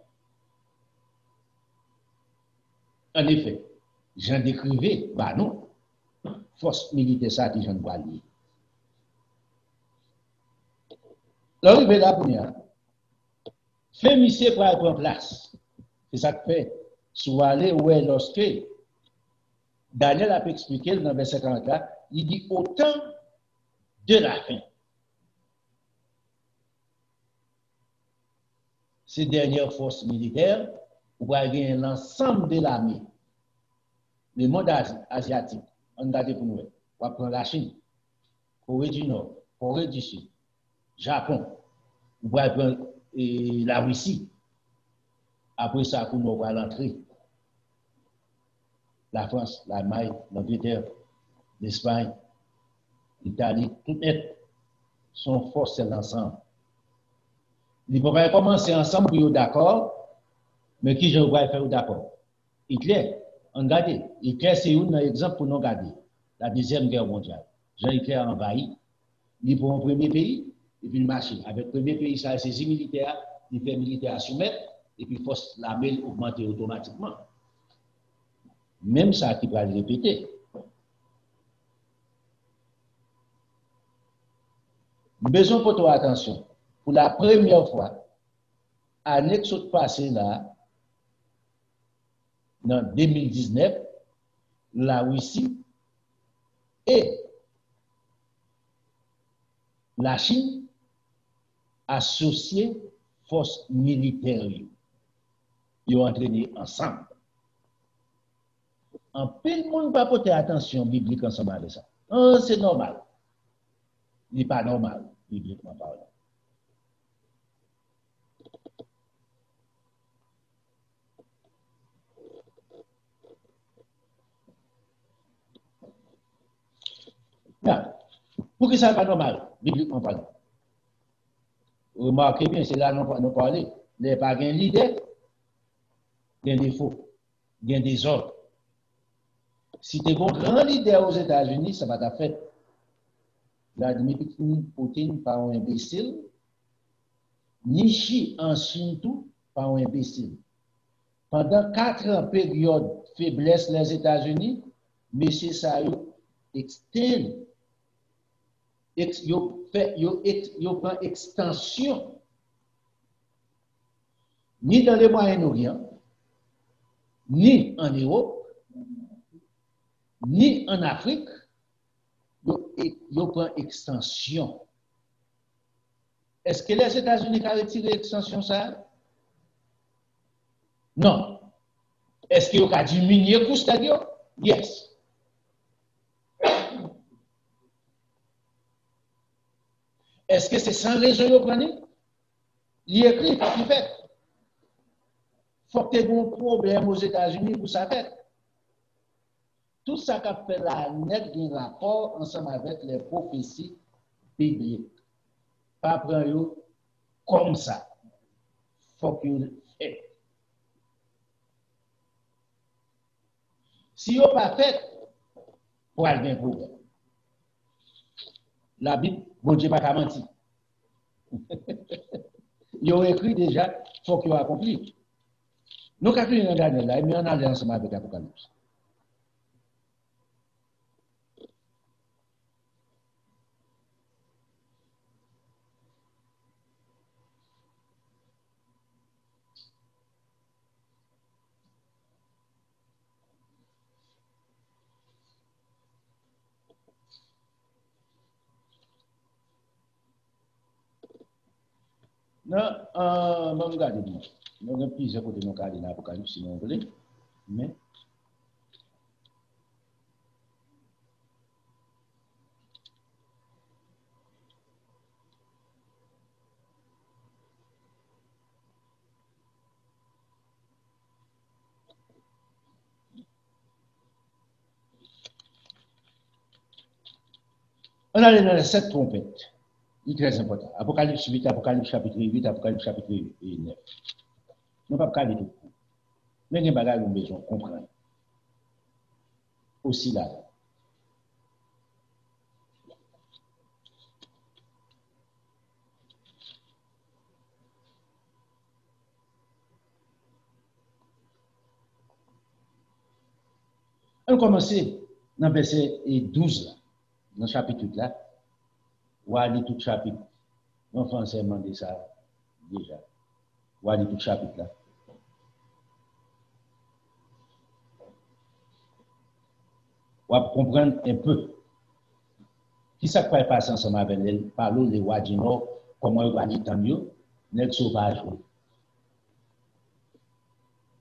En effet, j'en décrivais, bah non, force militaire ça qui j'en vois lier. L'arrivée là pour nous, fait mission pour aller prendre place. C'est ça que fait. Soit aller où est lorsque Daniel a expliqué dans le verset 44, il dit au temps de la fin. Ces dernières forces militaires, vous voyez l'ensemble de l'armée, le monde asiatique, on regarde pour nous, on va prendre la Chine, Corée du Nord, Corée du Sud, Japon, vous voyez prendre la Russie. Après ça, pour nous, on va l'entrée. La France, l'Allemagne, l'Angleterre, l'Espagne, l'Italie, tout net sont forcés ensemble. Ils ne peuvent pas commencer ensemble pour être d'accord, mais qui je vais faire d'accord? Hitler, regardez, Hitler c'est un exemple pour nous regarder. La Deuxième Guerre mondiale. Jean-Hitler a envahi, il prend un premier pays, et puis il marche. Avec le premier pays, ça c'est militaire, il fait militaire à soumettre, et puis force l'armée augmenter automatiquement. Même ça qui va le répéter. Besoin pour toi attention. Pour la première fois, année qui s'est passée là, en 2019, la Russie et la Chine associées forces militaires. Ils ont entraîné ensemble. En peu de monde va porter attention biblique ensemble avec ça. Oh, c'est normal. Il n'est pas normal, bibliquement parlant. Pour que ça n'est pas normal, bibliquement parlant. Remarquez bien, c'est là que nous parlons. Il n'y a pas un leader, il y a des faux, il y a des ordres. Si tu es un grand leader aux États-Unis, ça va te faire. Vladimir Poutine, pas un imbécile, ni Xi en Chine, tout, pas un imbécile. Pendant 4 ans, période faiblesse les États-Unis, M. Sayo externe. Yo prend extension ni dans le Moyen-Orient, ni en Europe, ni en Afrique, yo prend extension. Est-ce que les États-Unis ont retiré l'extension ça? Non. Est-ce qu'ils ont diminué le coût? Yes. Est-ce que c'est sans raison de prendre? Il écrit, il faut qu'il fait. Il faut que tu aies un problème aux États-Unis pour ça faire. Tout ça qu'a fait la net d'un rapport ensemble avec les prophéties bibliques. Pas prendre comme ça. Il faut qu'il fait. Si vous pas fait, pour aller un problème. La Bible, bon Dieu, pas menti. Ils ont écrit déjà, il faut qu'ils aient accompli. Nous avons fini dans Daniel là, mais on allait ensemble avec l'Apocalypse. Non, je vais regarder. Nous avons plusieurs côtés de regarder l'Apocalypse, si vous voulez. Mais. On allait dans les 7 trompettes. C'est très important. Apocalypse 8, Apocalypse chapitre 8, Apocalypse chapitre 9. Nous ne pouvons pas parler tout. Mais il y a des bagages que nous besoin de comprendre. Aussi là. On commence dans le verset 12, là, dans le chapitre là. On va lire tout le chapitre. On va demandé ça déjà. On va lire tout le chapitre là. On va comprendre un peu. Qui ça peut passer ensemble avec elle, parler les rois du Nord, comment ils vont tant mieux, n'est sauvage.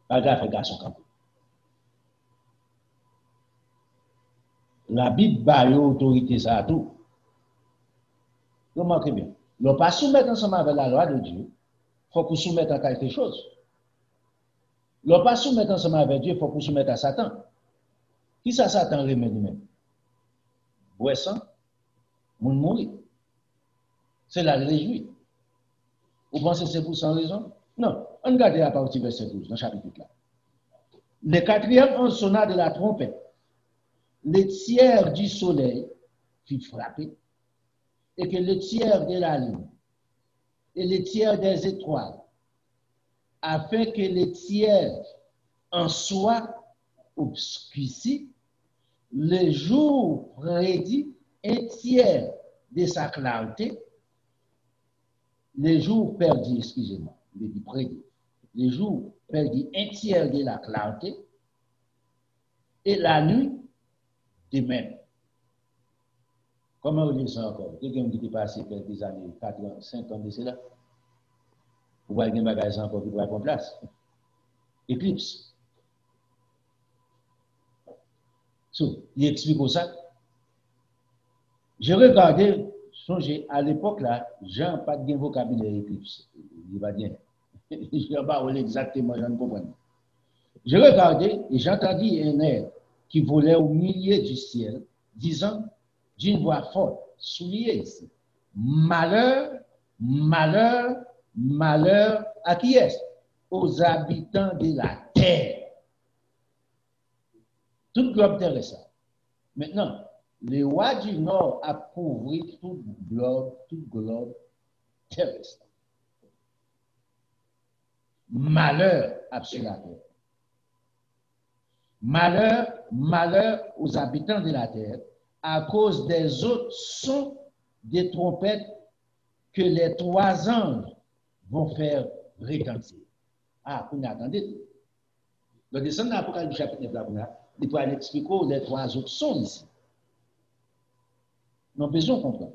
Pas grave, garçon quand la Bible a une autorité, ça a tout. Remarquez bien. Ne pas soumettre ensemble avec la loi de Dieu, il faut qu'on soumette à quelque chose. Ne pas soumettre ensemble avec Dieu, il faut qu'on soumette à Satan. Qui ça, Satan remet lui-même? Boisson, moun mourir. C'est la réjouir. Vous pensez que c'est pour sans raison? Non. On regarde à partir de verset 12, dans le chapitre là. Le quatrième ange sonna de la trompette. Le tiers du soleil fut frappé, et que le tiers de la lune et le tiers des étoiles, afin que le tiers en soit obscurci, le jour prédit un tiers de sa clarté, le jour perdit, excusez-moi, je dis prédit, le jour perdit un tiers de la clarté, et la nuit de même. Comment vous dites ça encore? Quelqu'un qui est passé quelques années, 4 ans, 5 ans de cela, vous voyez un bagage encore qui doit prendre place. Éclipse. Il explique ça. J'ai regardé, songez, à l'époque là, Jean pas de vocabulaire éclipse. Il va bien. Je ne sais pas exactement, je ne comprends pas. J'ai regardé et j'ai entendu un air qui volait au milieu du ciel, disant d'une voix forte, soulignée ici, malheur, malheur, malheur à qui est-ce? Aux habitants de la terre. Tout globe terrestre. Maintenant, les rois du Nord a couvert tout globe terrestre. Malheur sur la terre. Malheur, malheur aux habitants de la terre à cause des autres sons des trompettes que les 3 anges vont faire retentir. Ah, vous attendez. Le descend dans l'Apocalypse chapitre 9, il peut aller expliquer les 3 autres sons ici. Nous avons besoin de comprendre.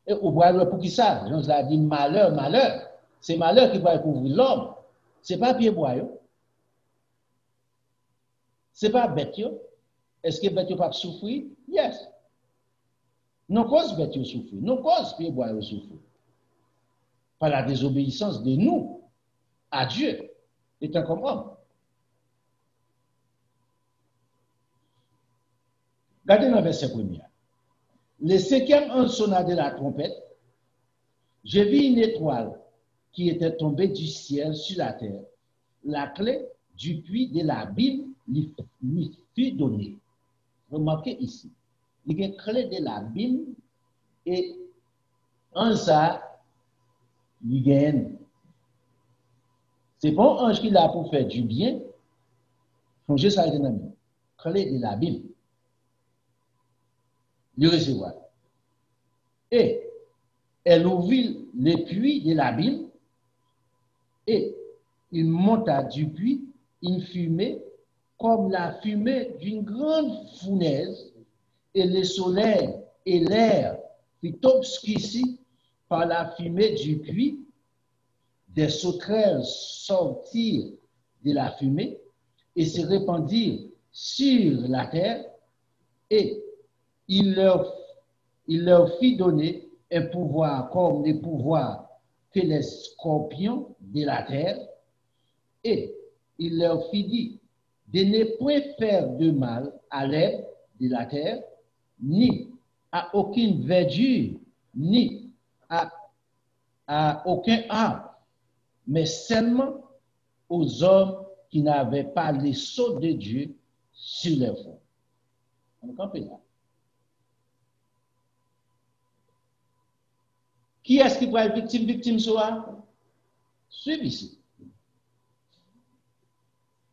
Et au bois, pour qui ça? Jean a dit malheur, malheur. C'est malheur qui va couvrir l'homme. Ce n'est pas pied bois. Ce n'est pas bête. Est-ce que bête pas souffrir? Yes. Non cause bête souffrir. Non cause pied bois souffrir. Par la désobéissance de nous à Dieu, étant comme homme. Regardez dans le verset 1er. Le 5e ange sonna de la trompette. Je vis une étoile qui était tombée du ciel sur la terre. La clé du puits de l'abîme lui fut donnée. Remarquez ici. Il y a une clé de l'abîme et en ça, il y a C'est pas un ange qui l'a pour faire du bien. Songez ça dans nous. Clé de la Bible. Il recevoir. Et elle ouvrit le puits de la Bible et il monta du puits une fumée comme la fumée d'une grande fournaise et le soleil et l'air fut obscurci par la fumée du puits. Des sauterelles sortirent de la fumée et se répandirent sur la terre et il leur fit donner un pouvoir comme le pouvoir que les scorpions de la terre et il leur fit dire de ne point faire de mal à l'herbe de la terre, ni à aucune verdure, ni à aucun arbre, mais seulement aux hommes qui n'avaient pas les sceaux de Dieu sur leur front. On comprend là. Qui est-ce qui peut être victime soit? Suivez ici.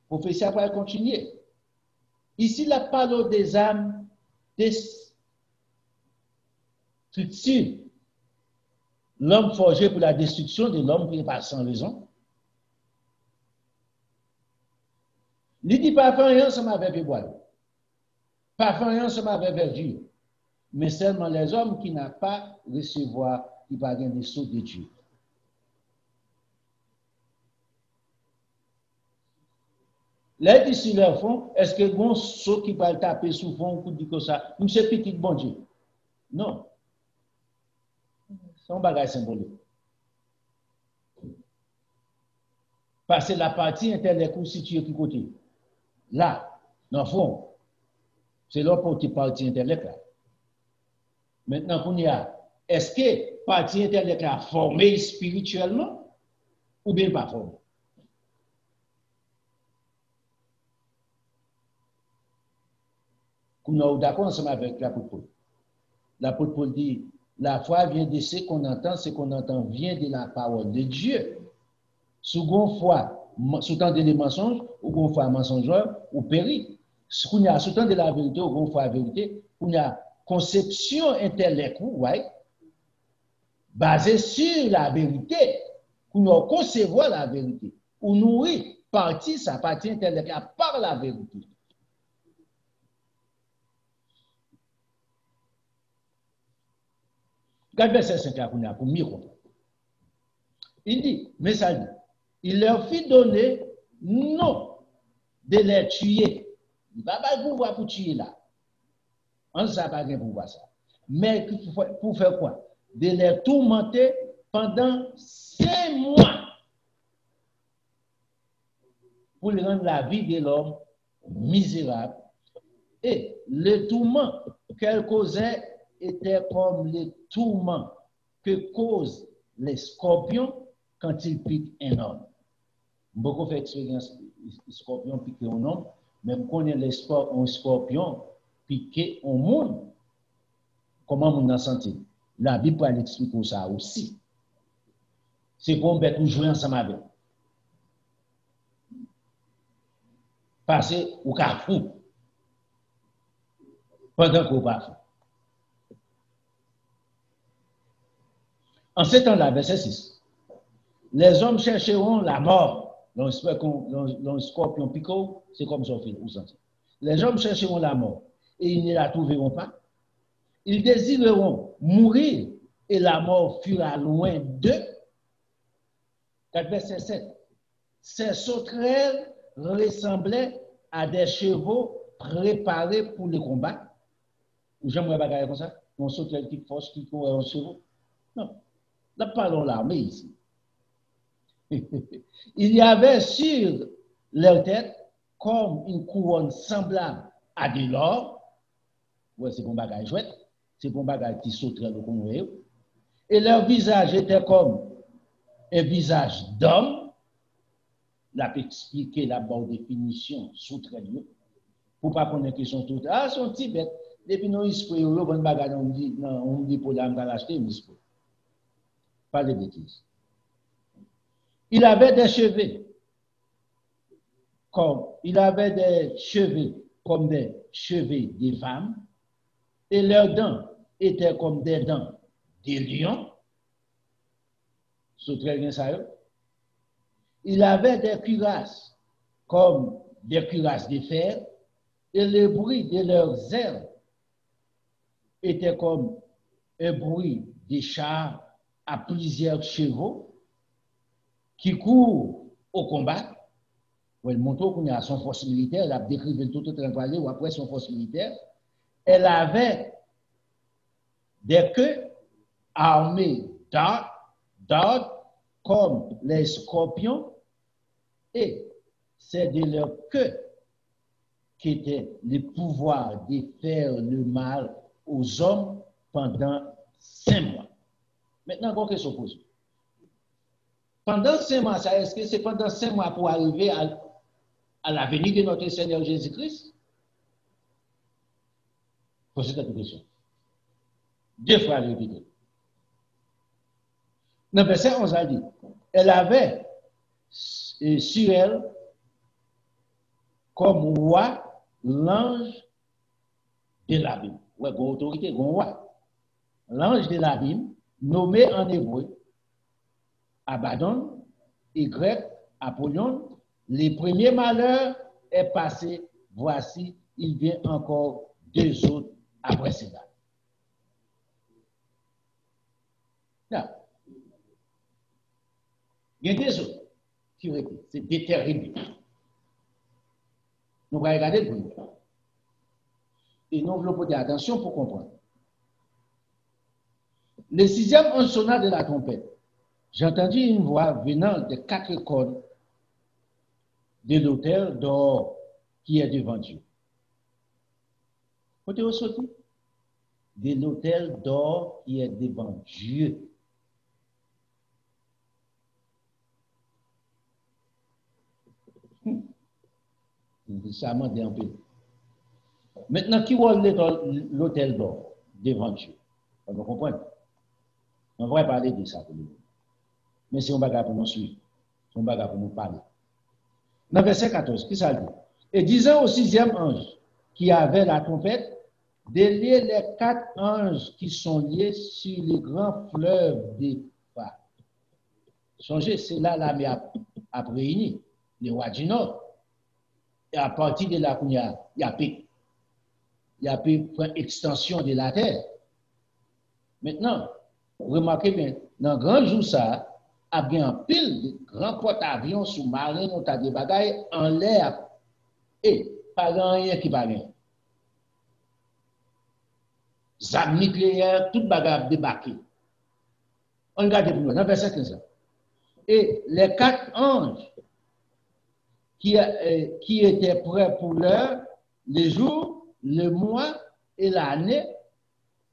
Prophétie va continuer. Ici, la parole des âmes destructives. L'homme forgé pour la destruction de l'homme qui n'est pas sans raison. Il dit pas faire rien ensemble avec les bois. Pas faire rien ensemble avec verdure. Mais seulement les hommes qui n'ont pas recevoir, qui pas gagner des sceaux de Dieu. Là, ici, leur fond, est-ce que bon saut qui va taper sous le fond, ou dit que ça, nous c'est petit bon Dieu? Non. C'est un bagage symbolique. Parce que la partie intellectuelle située qui côté. Là, dans le fond, c'est là pour la partie intellectuelle. Maintenant, qu'on y a, est-ce que la partie intellectuelle a formé spirituellement ou bien pas formé? Nous sommes d'accord ensemble avec l'apôtre Paul. L'apôtre Paul dit, la foi vient de ce qu'on entend vient de la parole de Dieu. Second foi, sous temps de les mensonges, ou qu'on foi mensongeur, ou périt. Sous temps de la vérité, ou qu'on foi vérité, on a conception intellectuelle, ouais, basée sur la vérité, qu'on a concevoir la vérité, ou nourrir sa partie intellectuelle par la vérité. Regarde verset 5 là pour mieux comprendre. Il dit, mais ça dit, il leur fit donner non de les tuer. Il va pas pouvoir pour tuer là. On ne sait pas bien pouvoir ça. Mais pour faire quoi? De les tourmenter pendant 5 mois. Pour rendre la vie de l'homme misérable. Et le tourment qu'elle causait était comme le tourment que causent les scorpions quand ils piquent un homme. Beaucoup fait expérience les scorpions piquer un homme, mais on connaît un scorpion piquer un monde. Comment on a senti? La Bible peut expliquer ça aussi. C'est qu'on peut toujours jouer ensemble avec. Passer au carrefour pendant qu'on va faire. En ce temps-là, verset 6, les hommes chercheront la mort. L'on scorpion picot, c'est comme ça vous sentez. Les hommes chercheront la mort et ils ne la trouveront pas. Ils désireront mourir et la mort fuira loin d'eux. Verset 7. Ces sauterelles ressemblaient à des chevaux préparés pour le combat. Ou j'aimerais bagarrer comme ça. On sauterelle qui force, qui court un chevaux. Non. Là, parlons l'armée ici. Il y avait sur leur tête comme une couronne semblable à de l'or. Ouais, c'est un bagage chouette. C'est un bagage qui sauterait le convoi. Et leur visage était comme un visage d'homme. Là, pour expliquer la bonne définition sauterait. Pour ne pas connaître qu'ils sont tous. Ah, sont petits bêtes. Depuis nous, ils se prennent le bon bagage. On dit pour l'âme qu'à l'acheter, ils se prennent. Pas de bêtises. Il avait des cheveux il avait des cheveux comme des cheveux des femmes, et leurs dents étaient comme des dents des lions. C'est très bien ça. Il avait des cuirasses comme des cuirasses de fer, et le bruit de leurs ailes était comme un bruit des chars à plusieurs chevaux qui courent au combat. Elle montre qu'on a son force militaire, elle a décrit tout au travail ou après son force militaire. Elle avait des queues armées d'arcs comme les scorpions, et c'est de leur queue qui était le pouvoir de faire le mal aux hommes pendant 5 mois. Maintenant, quoi que se pose? Pendant 5 mois, est-ce que c'est pendant 5 mois pour arriver à la venue de notre Seigneur Jésus-Christ? Posez cette question. 2 fois répété. Dans le verset 11, elle dit, elle avait sur elle comme roi l'ange de l'abîme. Ouais, une autorité, un roi. L'ange de l'abîme, nommé en hébreu Abaddon, et grec Apollyon, les premiers malheurs est passé, voici, il vient encore 2 autres après cela. Là, il y a 2 autres qui répètent, c'est déterminé. Nous allons regarder le bruit. Et nous voulons porter attention pour comprendre. Le 6e ange sonna de la trompette. J'ai entendu une voix venant des 4 cornes de l'autel d'or qui est devant Dieu. Vous avez sorti? De l'autel d'or qui est devant Dieu. Ça m'a dit un peu. Maintenant, qui voit l'autel d'or devant Dieu? Vous comprenez? On va parler de ça pour nous. Mais c'est un bagage pour nous suivre. C'est un bagage pour nous parler. Dans verset 14, qui ça dit? Et disant au 6e ange qui avait la trompette, délier les 4 anges qui sont liés sur les grands fleuves des Phares. Songez, c'est là la mer a réuni les rois du Nord. Et à partir de là, il y a pu prendre extension de la terre. Maintenant, remarquez bien, dans le grand jour, ça, il y a un pile de grands porte-avions sous-marins, on a des bagailles en l'air, et pas rien qui va rien. Zam nucléaire, tout bagaille débarqué. On regarde pour nous, dans verset 15. Et les 4 anges qui étaient prêts pour l'heure, le jour, le mois et l'année,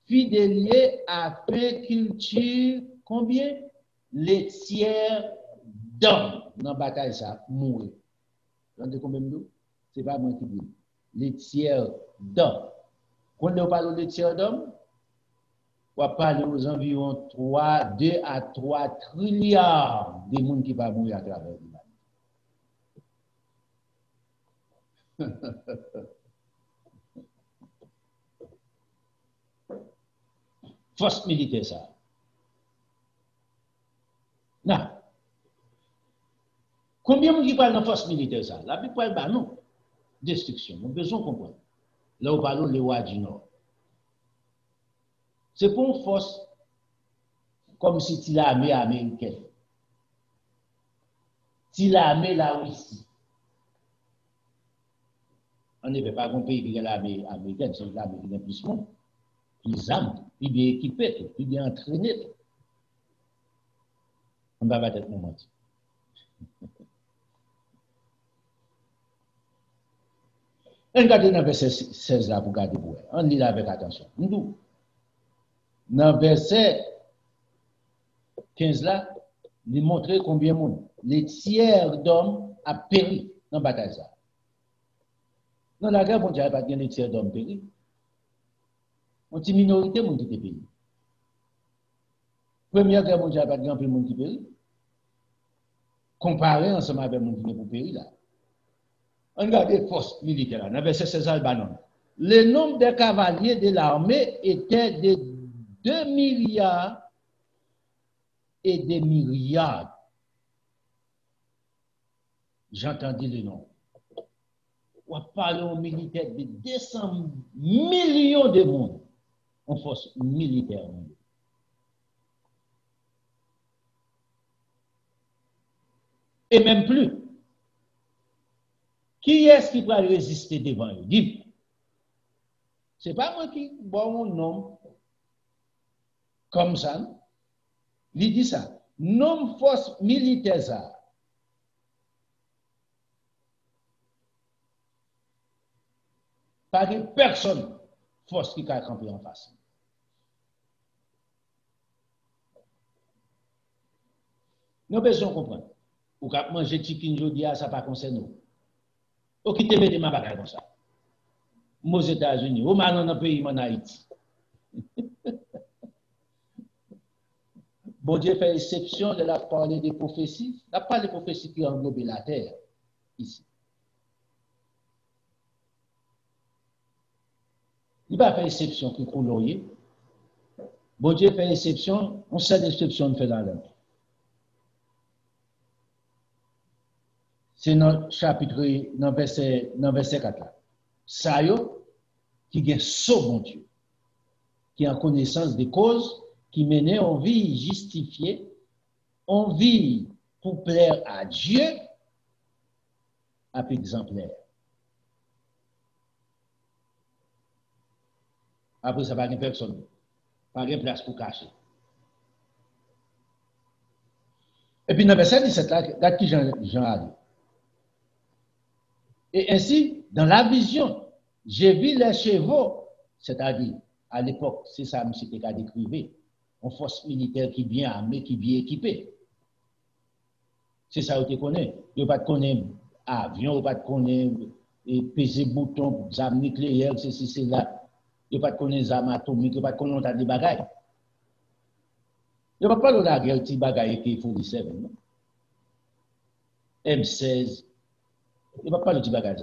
fidèles afin qu'ils tuent combien? Les tiers d'hommes dans la bataille, ça, mourir. Vous entendez combien de nous? Ce n'est pas moi qui dis. Les tiers d'hommes. Quand on parle de tiers d'hommes, on va parler aux environs 2 à 3 trilliards de monde qui va mourir à travers l'humanité. Force militaire, ça. Non. Combien de gens qui parlent de la force militaire, ça? La Bible parle, non. Destruction. Nous besoin de comprendre. Là, on parle des rois du Nord. C'est pour une force comme si tu l'armée américaine. Tu l'armée la Russie. On ne peut pas un pays qui a l'armée américaine, c'est l'armée qui a plus monde, plus armes, plus bien équipé, plus bien entraîné. On va battre le moment. Regardez dans le verset 16 là, pour garder pour on lit là avec attention. Dans le verset 15 là, il montre combien de monde. Les tiers d'hommes a péri dans la bataille. Dans la guerre mondiale, il n'y a pas de tiers d'hommes péri. On dit minorité de monde qui péri. Première guerre mondiale, il n'y a pas de monde qui péri. Comparé ensemble avec le monde qui n'est pas péri là. On regarde les forces militaires, dans le verset 16 Albanon. Le nombre des cavaliers de l'armée était de 2 milliards et des myriades. J'entendis le nom. On parle aux militaires de 200 millions de monde en force militaire. Et même plus. Qui est-ce qui va résister devant eux? Dis. Ce n'est pas moi qui bon mon nom comme ça. Il dit ça. Nom force militaire ça. Pas de personne force qui a campé en face. Nous avons besoin de comprendre. Ou quand manger chicken jodi ça pas concerne nous. Ou qui te met ma bagaille comme ça. Aux États-Unis, ou mal dans un pays en Haïti. Bon Dieu fait exception de la parler des prophéties. La parole des prophéties qui englobe la terre ici. Il va faire exception qui colorier. Bon Dieu fait exception, on sait l'exception de faire dans l'homme. C'est dans le chapitre, dans le verset 4 là. Ça y est, qui est sauve mon Dieu, qui a connaissance des causes, qui mène en vie justifiée, en vie pour plaire à Dieu, à exemplaire. Après, ça va pas personne, pas de place pour cacher. Et puis, dans le verset 17, là, regarde qui Jean a dit. Et ainsi, dans la vision, j'ai vu les chevaux, c'est-à-dire, à l'époque, c'est ça, M. Teka décrivait, une force militaire qui est bien armée, qui est bien équipée. C'est ça que tu connais. Tu ne pas connaître avion, tu ne pas connaître peser bouton, armes nucléaires, ceci, cela. Tu ne pas connaître armes atomiques, tu ne pas connaître des bagailles. Tu ne pas parler de la guerre, des bagailles qui font du 7, M16. Il ne va pas le dire bagage.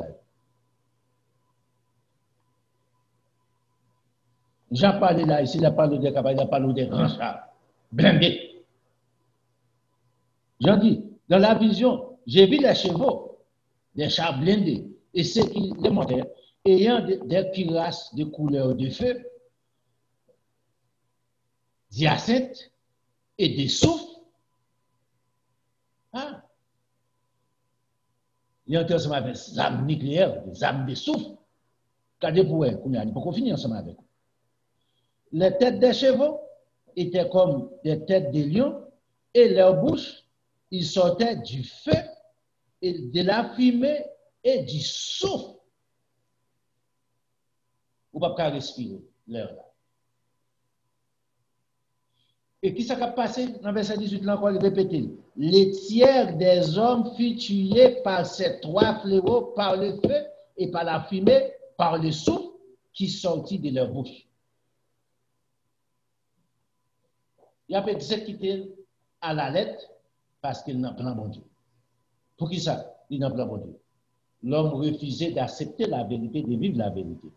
Jean parle là, ici, il a parlé des capables, il a parlé des grands chars, blindés. Jean dit, dans la vision, j'ai vu les chevaux, des chars blindés, et ceux qui les montaient, ayant des cuirasses de couleur de feu, d'hyacinthe et des souffles. Ah. Il y a ensemble avec des armes nucléaires, des armes de souffle. Regardez pour eux, il ne peut pas finir ensemble avec eux. Les têtes des chevaux étaient comme des têtes de lions et leurs bouches, ils sortaient du feu et de la fumée et du souffle. Vous ne pouvez pas respirer l'air là. Et qui s'est passé dans le verset 18 là encore, il répète. Les tiers des hommes furent tués par ces trois fléaux, par le feu et par la fumée, par le souffle qui sortit de leur bouche. Il y a exécuté à la lettre parce qu'il n'a pas bon Dieu. Pour qui ça? Il n'a pas bon Dieu. L'homme refusait d'accepter la vérité, de vivre la vérité.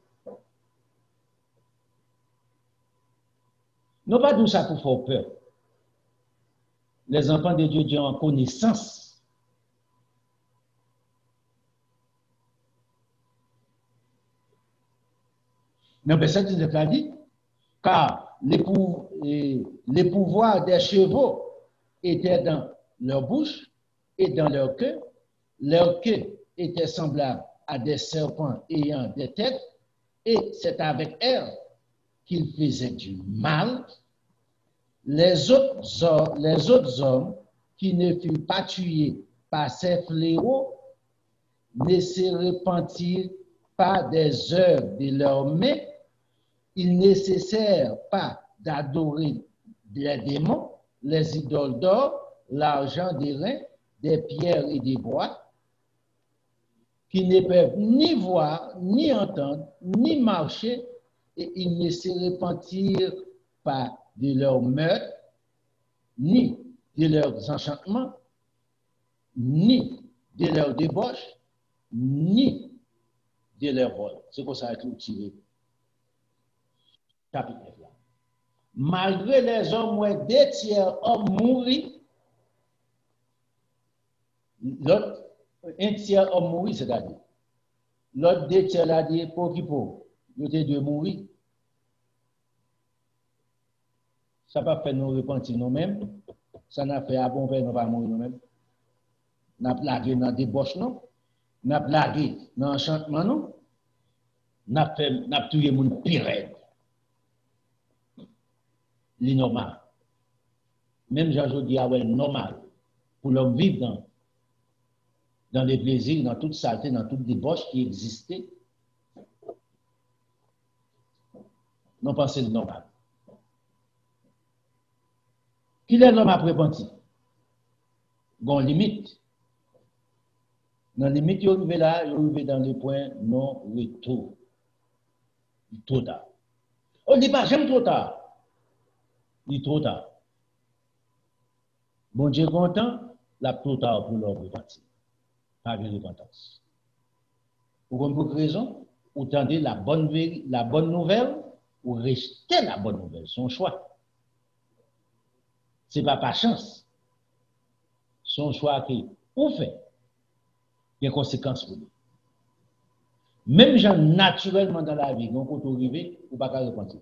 Non pas tout ça pour faire peur. Les enfants de Dieu ont connaissance. Mais verset 19 a dit, car les pouvoirs des chevaux étaient dans leur bouche et dans leur queue. Leur queue était semblable à des serpents ayant des têtes, et c'est avec elles qu'ils faisaient du mal. Les autres hommes qui ne furent pas tués par ces fléaux ne se repentirent pas des œuvres de leurs mains. Il ne cessèrent pas d'adorer les démons, les idoles d'or, l'argent des reins, des pierres et des bois, qui ne peuvent ni voir, ni entendre, ni marcher, et ils ne se repentirent pas de leurs meurtres, ni de leurs enchantements, ni de leurs débauches, ni de leur vol. C'est comme ça qu'il tire. Chapitre 9 là. Malgré les hommes, moins 2/3 hommes mourir, l'autre, 1/3 homme mourir, c'est-à-dire. L'autre 2/3 là dit, pour qui pour? Ils étaient de mourir. Ça n'a pas fait nous repentir nous-mêmes. Ça n'a fait à bon père, nous pas mourir nous-mêmes. N'a pas lagué dans des débauche, non? N'a pas lagué dans l'enchantement, non? N'a pas tué mon pire. L'innormal. Même Jean dis ah ouais, normal. Pour l'homme vivre dans les plaisirs, dans toute saleté, dans toute débauche qui existait. Non pas c'est le normal. Qui est l'homme après repenti? Gon limite. Dans les limites, il arrive là, il arrive dans le point non retour. Trop tard. On dit pas, j'aime trop tard. Il est trop tard. Bon Dieu content, la trop tard pour l'homme repentir. Pas de repentance. Pour une raison, ou tendez la bonne nouvelle, ou rejeter la bonne nouvelle, son choix. Ce n'est pas par chance. Son choix qui ou fait, il y a des conséquences pour lui. Même gens naturellement dans la vie, quand on arrive, ou pas qu'à repentir.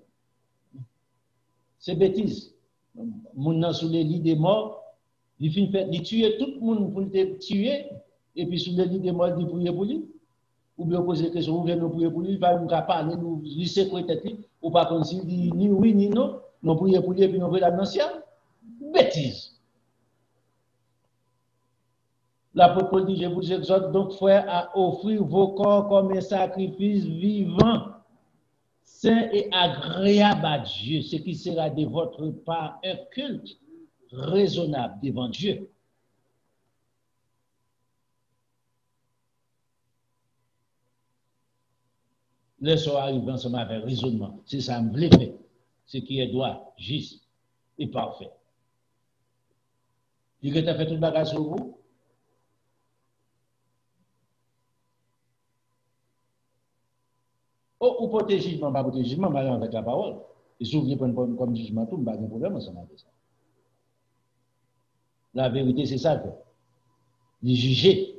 C'est bêtise. Moun sous les lits des morts, il finit fait, il tue tout le monde pour le tuer, et puis sous les lits des morts, il prier pour lui. Ou bien poser des questions, ou bien nous prier pour lui, il va nous parler, nous lisser pour tête, ou pas comme s'il dit ni oui ni non, nous prier pour lui, et puis nous prier la ciel. Bêtise. L'apôtre Paul dit, je vous exhorte donc, frères, à offrir vos corps comme un sacrifice vivant, saint et agréable à Dieu, ce qui sera de votre part un culte raisonnable devant Dieu. Le soir arrive ensemble avec raisonnement. C'est ça, me voulait faire. Ce qui est droit, juste et parfait. Il a fait tout le bagage sur vous. Oh, ou pour tes jugements, pas pour tes jugements, mais avec la parole. Et si vous voulez prendre comme jugement, tout, pas de problème ensemble avec ça. La vérité, c'est ça. Il juge.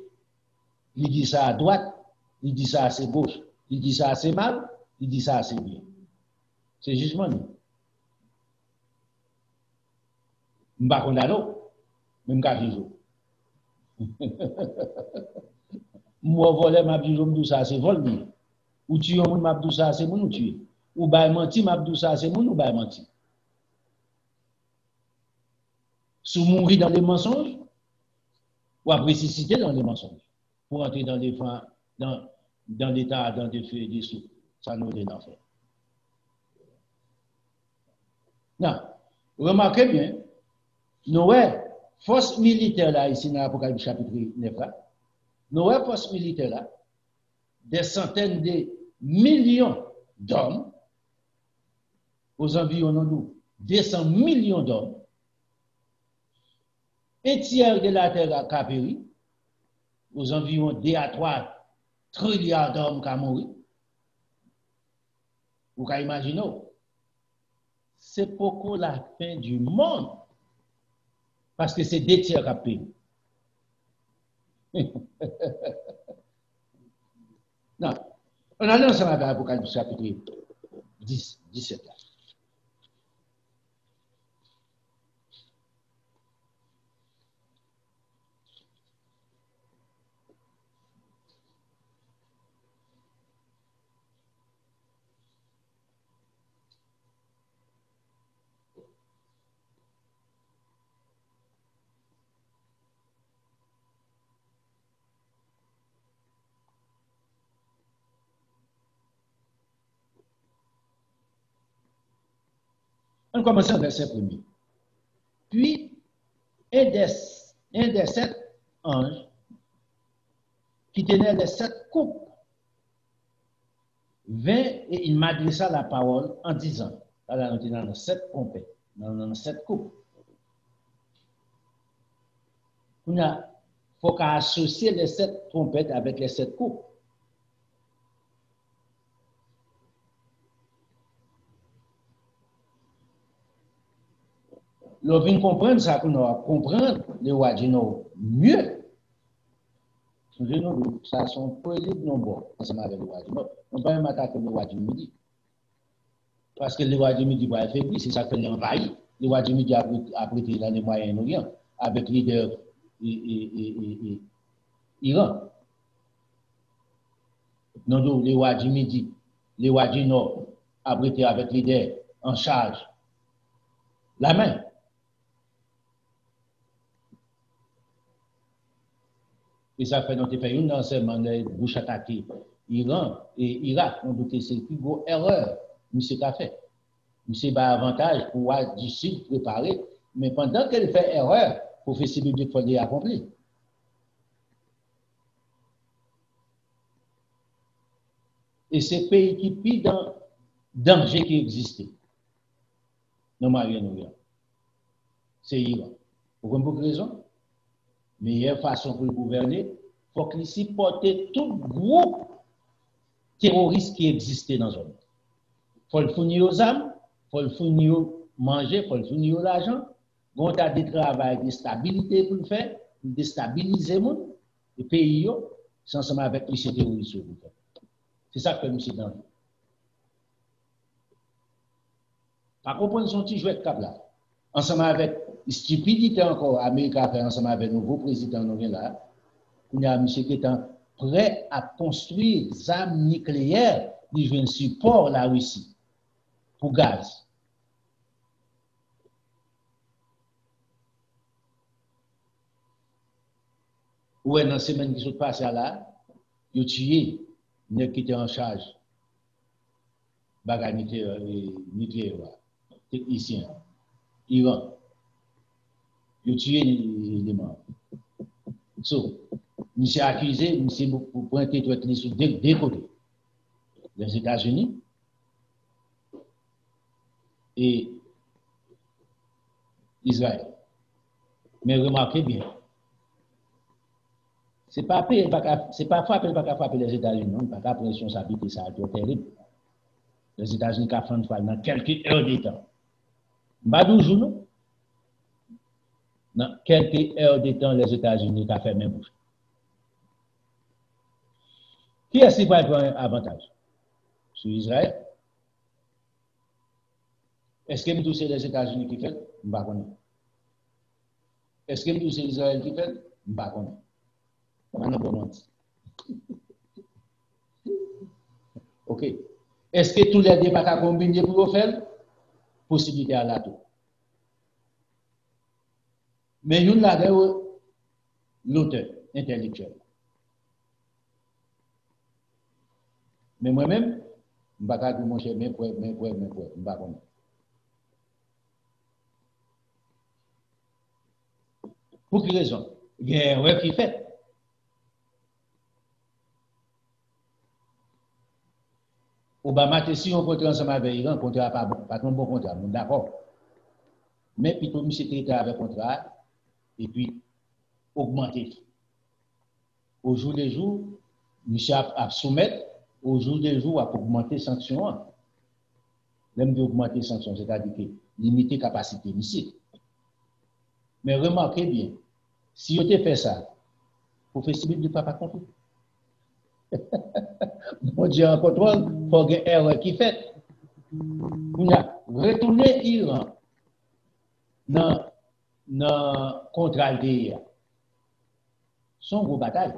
Il dit ça à droite, il dit ça à ses gauche, il dit ça à ses mal, il dit ça à ses bien. C'est jugement. Je ne suis pas condamné, mais je suis juge. Moi, voler, ma juge, ça, c'est vol. Ou tuer un monde, m'a dit ça, c'est mon ou tuer. Ou bah menti, m'a dit ça, c'est mon ou bah menti. Sous mourir dans les mensonges, ou après ressusciter dans les mensonges, pour entrer dans les fins, dans l'état, dans des feux et des sous. Ça nous donne l'enfer. Non, remarquez bien, nous avons force militaire là, ici dans l'Apocalypse chapitre 9 là, nous avons force militaire là, des centaines de millions d'hommes, aux environs de nous, 200 millions d'hommes, un tiers de la terre a péri, aux environs 2 à 3 trilliards d'hommes qui ont mouru. Vous pouvez imaginer, c'est pour la fin du monde, parce que c'est 2 tiers qui ont péri. Non. On a lancé avec l'Apocalypse chapitre 10, 17. Là. On commence au verset 1er. Puis, un des 7 anges qui tenait les 7 coupes vint et il m'adressa la parole en disant, là, nous sommes dans 7 pompes, dans 7 coupes. On a faut qu'on associe les 7 trompettes avec les 7 coupes. L'on vient comprendre ça, qu'on va comprendre le Wadjino mieux. Ça sont politiques non bons, ensemble avec le Wadjino. On ne peut pas attaquer le Wadjino midi. Parce que le Wadjino midi va affaiblir, c'est ça que l'envahit. Le Wadjino midi a prêté dans les Moyen-Orient avec le leader Iran. Non, le Wadjino midi, le Wadjino a prêté avec le leader en charge la main. Et ça fait notre pays, non seulement les bouches attaquées, Iran et Irak, on doute que c'est une plus grosse erreur, monsieur qu'a fait. Monsieur a avantage pour du Sud préparer, mais pendant qu'elle fait erreur, pour faire ce qu'il faut accomplir. Et c'est pays qui pire dans danger qui existait. Non, Moyen-Orient. C'est Iran. Pour quelle raison? Meilleure façon pour le gouverner, il faut qu'il supporte tout groupe terroriste qui existait dans la zone. Il faut le fournir aux armes, il faut le fournir manger, il faut le fournir l'argent. On a des travail de stabilité pour le faire, pour déstabiliser le pays, ensemble avec les terroristes. C'est ça que nous sommes dans. Par contre, son petit jouet de cap là. Ensemble avec stupidité encore, Amérique a fait ensemble avec le nouveau président là, on a monsieur qui est prêt à construire des armes nucléaires qui viennent support la Russie pour gaz. Ouais, dans la semaine qui s'est passée là, ils ont tué les qui étaient en charge bagages nucléaires, techniciens. Iran. Ils ont tué les membres. So, nous sommes accusés, nous sommes pour pointer tout les sur deux côtés. Les États-Unis et Israël. Mais remarquez bien, c'est pas frapper, pas frapper les États-Unis, non, pas qu'à pression responsabilité, ça a été terrible. Les États-Unis qui font dans quelques heures de temps. Badou non? Dans quelques heures de temps, les États-Unis ont fait même bouche. Qui est-ce qui va prendre un avantage? Sur Israël? Est-ce que c'est les États-Unis qui fait? Je ne sais pas. Est-ce que c'est Israël qui fait? Je ne sais pas. Ok. Est-ce que tous les deux pas combiner pour le faire? Possibilité à la tout. Mais nous l'avons l'auteur intellectuel. Mais moi-même, je ne vais pas dire mon cher, mais pour, je ne vais pas connaître. Pour quelle raison? Il y a une erreur qui fait. Obama, si on contrat ensemble avec l'Iran, contrat pas un bon contrat, d'accord. Mais plutôt, monsieur traité avec contrat, et puis augmenter. Au jour des jours, monsieur a soumettre, au jour des jours, à augmenter les sanctions. Même d'augmenter les sanctions, c'est-à-dire que limiter la capacité monsieur. Mais remarquez bien, si vous avez fait ça, pour faire ce pas pas compris. Mon Dieu, en contrôle, il faut qu'il y ait une erreur qui fait. On a retourné l'Iran dans le contrat d'hier. C'est une grosse bataille.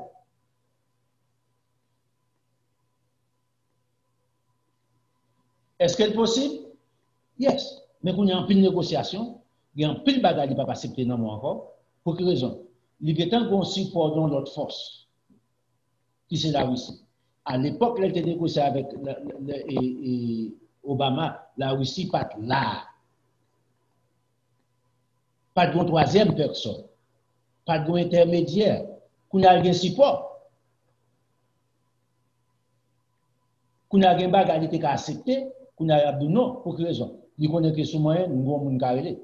Est-ce que c'est possible? Yes. Mais quand il y a un peu de négociation, il y a un peu de bagaille qui ne va pas accepter dans moi encore. Pour quelle raison? Il y a un support dans notre force, qui c'est la Russie. À l'époque, elle était négociée avec Obama, la Russie pas là. Pas de troisième personne. Pas de intermédiaire. Qu'on a un support. Qu'on a un bagage qui est accepté. Qu'on a dit non. Pour quelle raison? Il connaît que ce moyen, nous avons un carré.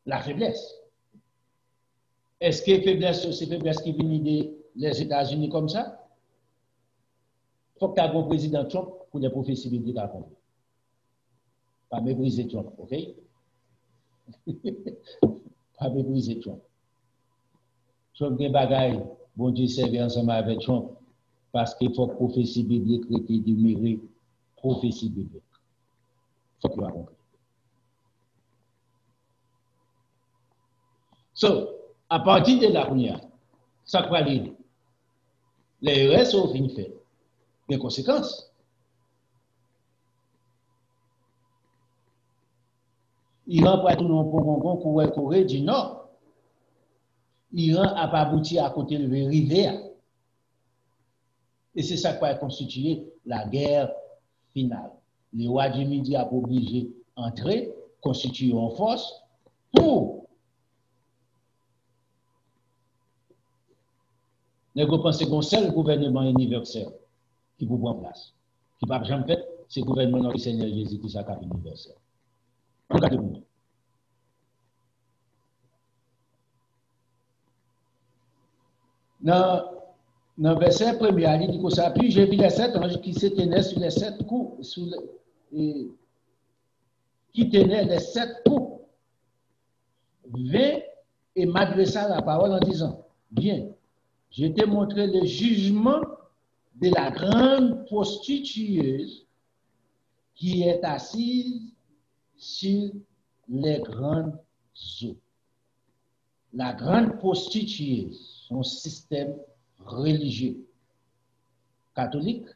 la faiblesse. Est-ce que faiblesse, c'est faiblesse qui vient des États-Unis comme ça? Il faut que tu aies un président Trump pour les prophéties bibliques à accomplir. Pas mépriser Trump, ok? Pas mépriser Trump. Trump des bagailles, bon Dieu servir ensemble avec Trump, parce qu'il faut que prophétie biblique était demeurée prophétie biblique. Il faut que tu aies compris. So, à partir de la première, ça va aller. Les restes sont finis fait. Les conséquences. Iran pour tout le monde Corée du Nord. Iran n'a pas abouti à côté de rivière. Et c'est ça qui va constituer la guerre finale. Les rois du Midi a obligé d'entrer, constituer en force pour. Ne pensez qu'un seul gouvernement universel qui peut prendre place. Qui ne peut jamais faire, c'est le gouvernement du Seigneur Jésus qui est universel. Regardez-vous. Dans le verset premier, il dit que ça, puis j'ai vu les 7 anges qui se tenaient sur les 7 coups, qui tenaient les 7 coups, vint et m'adressa la parole en disant, bien, je t'ai montré le jugement de la grande prostitueuse qui est assise sur les grandes eaux. La grande prostitueuse, son système religieux, catholique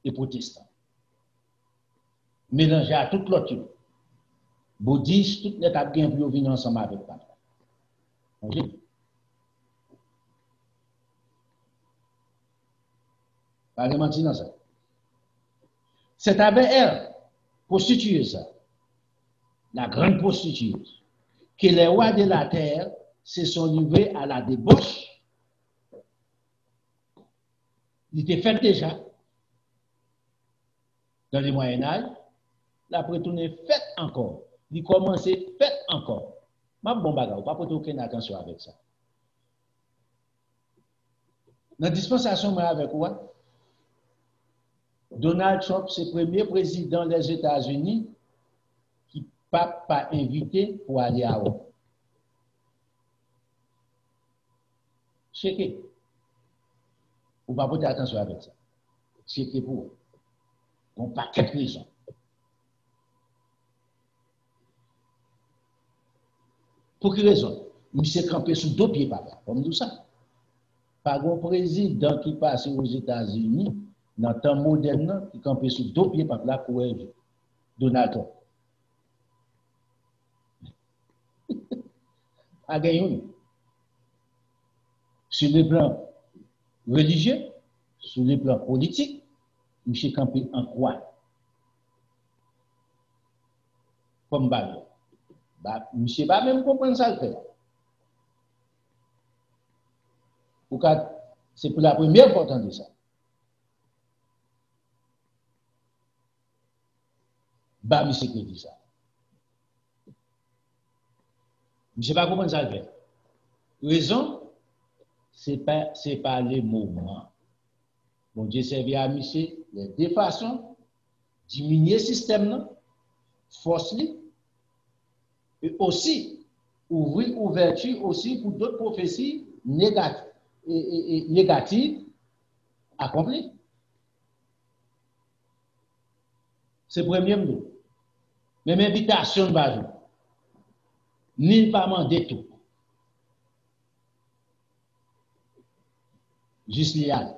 et protestant, mélangé à toute l'autre, bouddhiste, toutes les tables bien pour venir ensemble avec papa. Okay? Pas de mentir dans ça. C'est avec elle, prostitueuse, la grande prostitueuse, que les rois de la terre se sont livrés à la débauche. Il était fait déjà dans le Moyen-Âge, l'après tout est fait encore. Il commence fait encore. Ma bon bagage, pas pour aucune attention avec ça. Dans la dispensation avec quoi? Donald Trump, c'est le premier président des États-Unis qui n'a pas invité pour aller à Rome. Checkez. Vous ne pouvez pas porter attention avec ça. Checkez pour vous. On n'a pas quelques raisons. Pour quelle raison? Il s'est campé sous 2 pieds, papa. Comme tout ça. Par un président qui passe aux États-Unis, dans le temps moderne, qui campait sous 2 pieds, papa, pour Donald Trump. A gagné. Sur le plan religieux, sur le plan politique, M. Campé en quoi? Comme bague. M. va même comprendre ça le fait. C'est pour la première fois de ça. M. qui dit ça. M. va comprendre ça le fait. Raison, c'est pas le moment. Bon Dieu servi à M. les 2 façons, diminuer le système, force et aussi ouvrir ouverture aussi pour d'autres prophéties négatives accomplies. C'est le premier mot. Même invitation de base. Ni pas demander tout. Juste lial.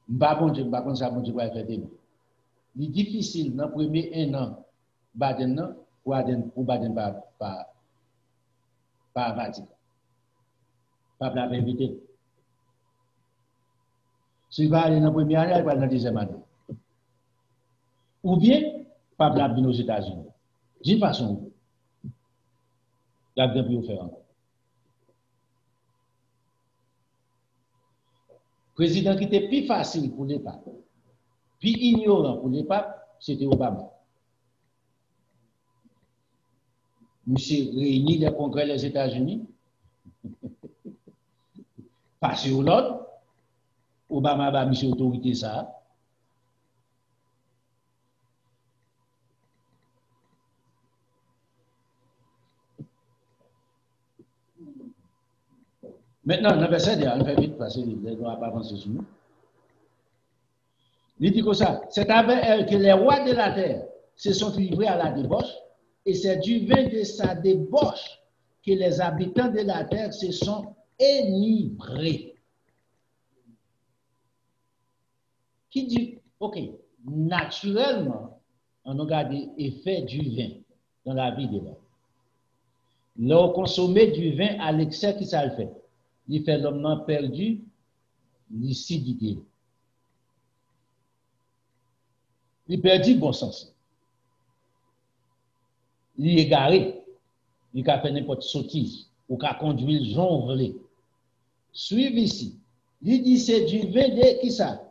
Bon Dieu va faire des mots. Il est difficile dans le premier 1 an, Baden pour Baden par Vatican. Pas la invité. Si il va aller dans la première année, il va aller dans la 2e année. Ou bien, pas la venir aux États-Unis. D'une façon, il y a bien plus faire encore. Président qui était plus facile pour les papes, plus ignorant pour les papes, c'était Obama. monsieur réunit les congrès des États-Unis, passé au l'autre, Obama va monsieur autorité ça. Maintenant, dans le verset, on fait vite parce qu'il ne doit pas avancer sur nous. Il dit comme ça, c'est avec elle que les rois de la terre se sont livrés à la débauche, et c'est du vin de sa débauche que les habitants de la terre se sont enivrés. Qui dit, ok, naturellement, on regarde l'effet du vin dans la vie de l'homme. L'on consommer du vin à l'excès, qui ça le fait? Il fait l'homme perdu lucidité. Il perdit bon sens. Il est égaré. Il a fait n'importe sottise. Ou qu'a conduit le jonglé. Suivez ici. Il dit c'est du vin de qui ça?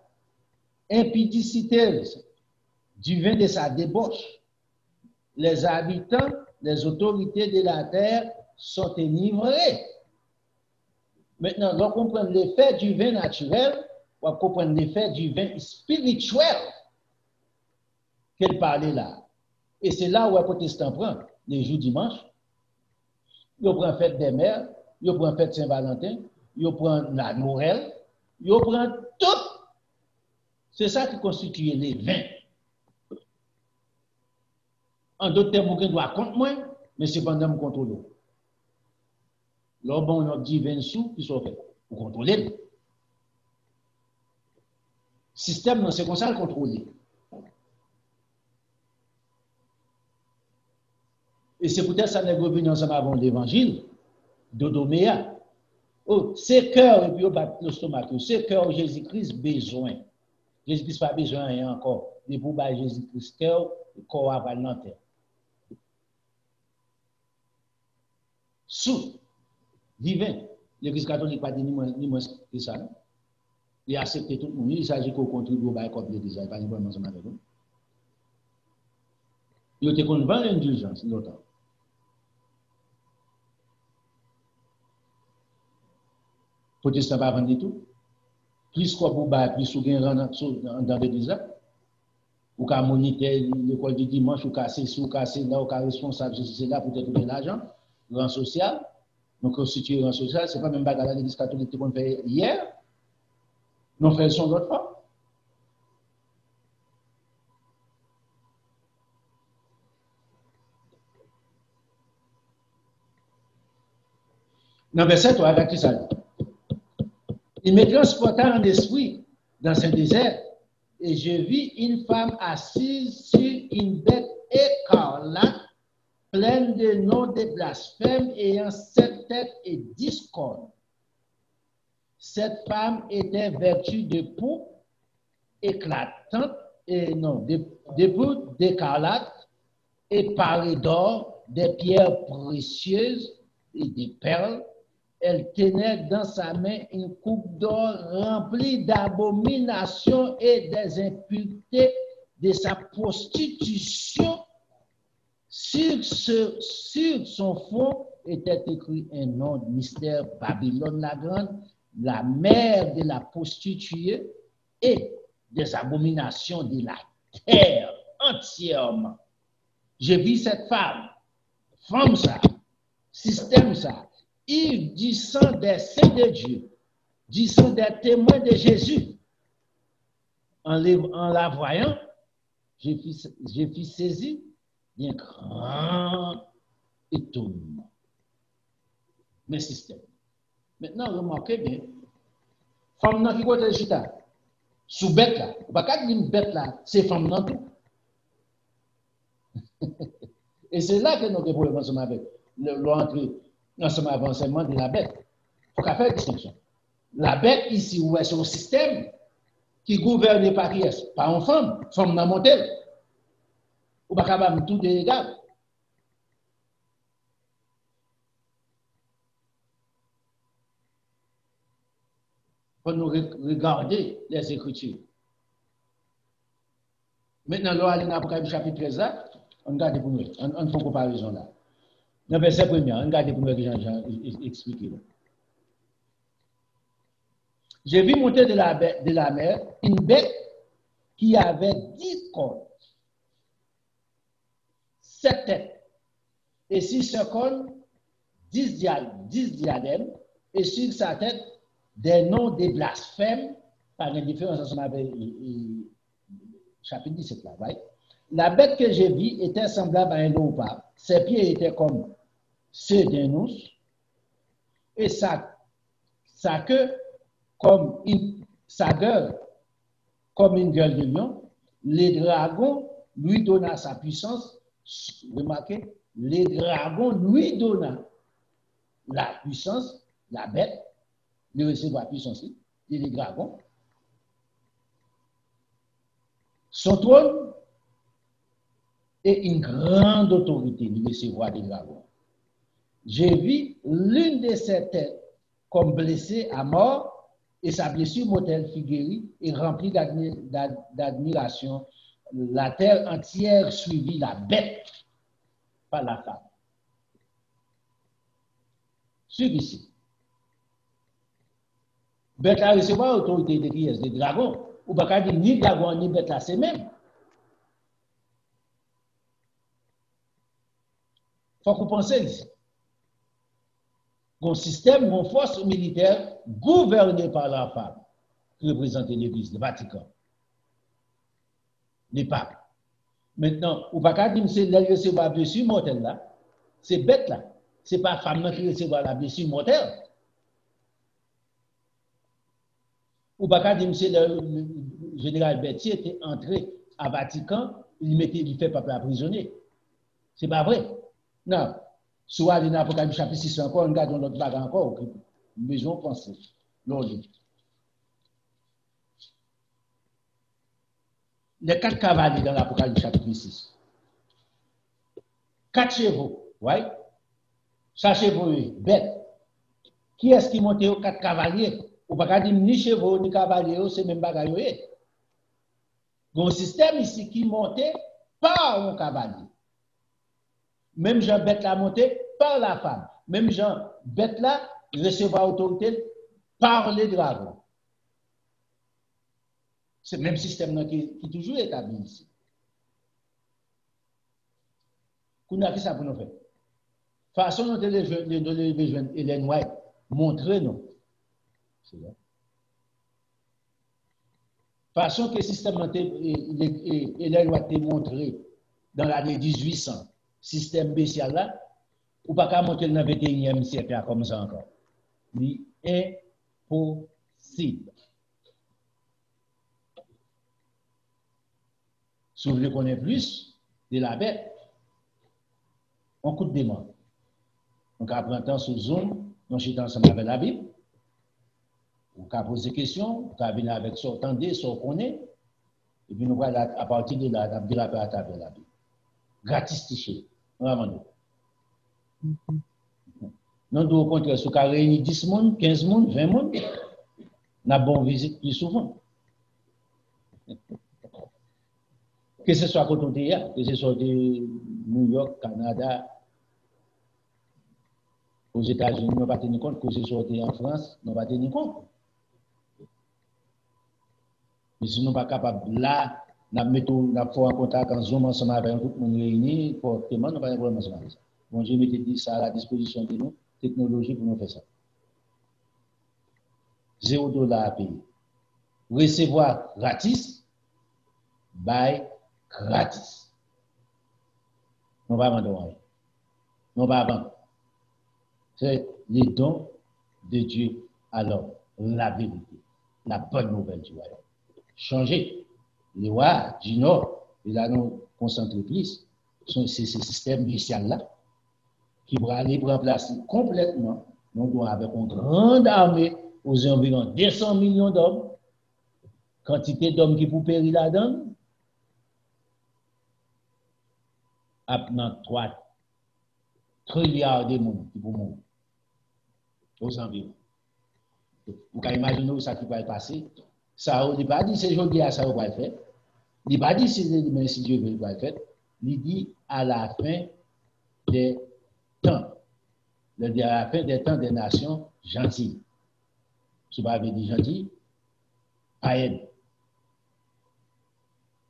Impudicité. Du vin de sa débauche. Les habitants, les autorités de la terre sont enivrés. Maintenant, on comprend l'effet du vin naturel, on comprend l'effet du vin spirituel qu'elle parlait là. Et c'est là où les protestants prennent les jours dimanche. Ils prennent fête des mères, ils prennent fête Saint-Valentin, ils prennent la Noël, ils prennent tout. C'est ça qui constitue les vins. En d'autres termes, on doit compter moins, mais cependant, on contrôle. Là, bon, on a dit 20 sous, puis ça fait. Vous contrôlez. Le système, c'est comme ça le contrôler. Et c'est peut-être ça n'est revenu ensemble avant l'évangile d'Odoméa. Oh, c'est cœur, et puis on bat le stomac, c'est cœur Jésus-Christ besoin. Jésus-Christ pas besoin rien encore. Mais pour battre Jésus-Christ cœur, le corps va dans la terre. Sous divin, l'Église catholique pas dit ni moins que ça. Il a accepté tout le monde. Il s'agit qu'on contribue au bail comme l'Église, pas ni ensemble avec nous. Il était qu'on vend l'indulgence longtemps. Protestant pas vendre tout. Plus quoi pour bail, plus ou gain dans l'Église. Ou qu'à moniter l'école du dimanche, ou casser sous, casser là, ou qu'à responsable, c'est là pour te trouver l'argent, rang social. Donc, constituer rang social, ce n'est pas même bagarre à l'Église catholique qu'on fait hier. Nous faisons d'autres fois. Dans le verset 3, avec ça dit. Il me transporta en esprit dans un désert et je vis une femme assise sur une bête écarlate, pleine de noms de blasphème, ayant 7 têtes et 10 cornes. Cette femme était vêtue de peau éclatante, et non, de peau d'écarlate, et parée d'or, des pierres précieuses et des perles. Elle tenait dans sa main une coupe d'or remplie d'abominations et des impuretés de sa prostitution. Sur son front était écrit un nom de mystère, Babylone la grande, la mère de la prostituée et des abominations de la terre entièrement. J'ai vu cette femme ça, système ça, ivre du sang des saints de Dieu, du sang des témoins de Jésus. En la voyant, j'ai fui saisi d'un grand étonnement. Mais système. Maintenant, remarquez bien, femme qui côté chita, sous bête là, pas qu'à dire bête là, c'est femme non tout. Et c'est là que nous avons problème ensemble avec l'entrée ensemble avec l'enseignement de la bête. Il faut qu'à faire une distinction. La bête ici, c'est un système qui gouverne par qui est? Par une femme dans mon tel. Ou pas capable tout déléguer. Pour nous regarder les Écritures. Maintenant, là, dans l'Apocalypse chapitre 13, on regarde pour nous, on fait une comparaison là. Dans le verset premier, regardez pour que Jean explique. J'ai vu monter de la mer une bête qui avait 10 cornes, 7 têtes, et sur ce cornes, 10 diadèmes, et sur sa tête, des noms des blasphèmes, par une différence ensemble avec chapitre 17 là, right? La bête que j'ai vue était semblable à un léopard. Ses pieds étaient comme ceux d'un ours, et sa queue sa gueule comme une gueule de lion. Les dragons lui donna sa puissance. Remarquez, les dragons lui donna la puissance, la bête, lui recevoir la puissance, et les dragons. Son trône et une grande autorité lui recevoir des dragons. J'ai vu l'une de ses têtes comme blessée à mort, et sa blessure mortelle fut guérie et remplie d'admiration. La terre entière suivit la bête par la femme. Suivez ici. Bête a recevoir l'autorité de qui est des dragons. Ou pas dire ni dragon ni bête là, c'est même. Faut qu'on pense ici. Un système, une force militaire gouvernée par la femme, qui représente l'Église, le Vatican, les papes. Maintenant, ou pas dire que c'est la recevoir la blessure mortelle là, c'est bête là. Ce n'est pas la femme qui recevra la blessure mortelle. Ou pas dire que c'est le général Berthier était entré à Vatican, il fait peuple prisonnier. Ce n'est pas vrai. Non. Soit dans l'Apocalypse chapitre 6 encore, on regarde notre bagarre encore, besoin de penser. Les 4 cavaliers dans l'Apocalypse chapitre 6. 4 chevaux, right? Ça chevaux, bête. Qui est-ce qui monte aux 4 cavaliers? Ou pas dire ni chevaux, ni cavaliers, c'est même bagaille. Il y a un système ici qui monte par un cavalier. Même Jean bête la montée par la femme. Même Jean bête là recevra autorité par les dragons. C'est le même système qui est toujours établi ici. Qu'on a fait ça pour nous faire. Façon dont les jeunes Hélène White montrer nous. C'est là. Façon que le système Hélène White montré dans l'année 1800. Système spécial là, ou pas qu'à monter dans le 21e siècle comme ça encore. C'est impossible. Si vous voulez connaître plus de la bête, on coup de demande. Donc, après temps sur Zoom, on chute ensemble avec la Bible. On peut poser des questions, on peut venir avec ce qu'on entend, ce qu'on connaît, et puis nous allons à partir de là, on va à travers la Bible. Gratis tiché. Vraiment. Nous devons compter sur qu'à réunir 10 personnes, 15 personnes, 20 personnes, nous avons visite plus souvent. Que ce soit à côté de que ce soit de New York, Canada, aux États-Unis, nous ne pas tenir compte, que ce soit en France, nous ne pas tenir compte. Mais si nous ne sommes pas capables, là, nous mettons en contact en Zoom ensemble avec tout le monde réuni, fortement, nous n'avons pas de problème ensemble avec ça. Bon Dieu mettez ça à la disposition de nous, technologie pour nous faire ça. $0 à payer. Recevoir gratis, buy gratis. Nous ne va pas vendre rien. Nous ne va pas vendre. C'est les dons de Dieu à l'homme, la vérité, la bonne nouvelle du royaume. Changer. Les rois du Nord, et là nous concentrons plus, c'est ce système initial-là qui va aller remplacer complètement. Nous devons avec une grande armée aux environs 200 millions d'hommes, quantité d'hommes qui pour périr là-dedans, maintenant 3 trilliards de monde qui pour mourir aux environs. Vous pouvez imaginer ça qui va passer. Ça, on ne dit pas dit c'est aujourd'hui à ça on va le faire. Il ne dit pas dit si Dieu veut le faire. Il dit à la fin des temps, à la fin des temps des nations gentilles. Ce pas veut dire gentil, pas aide.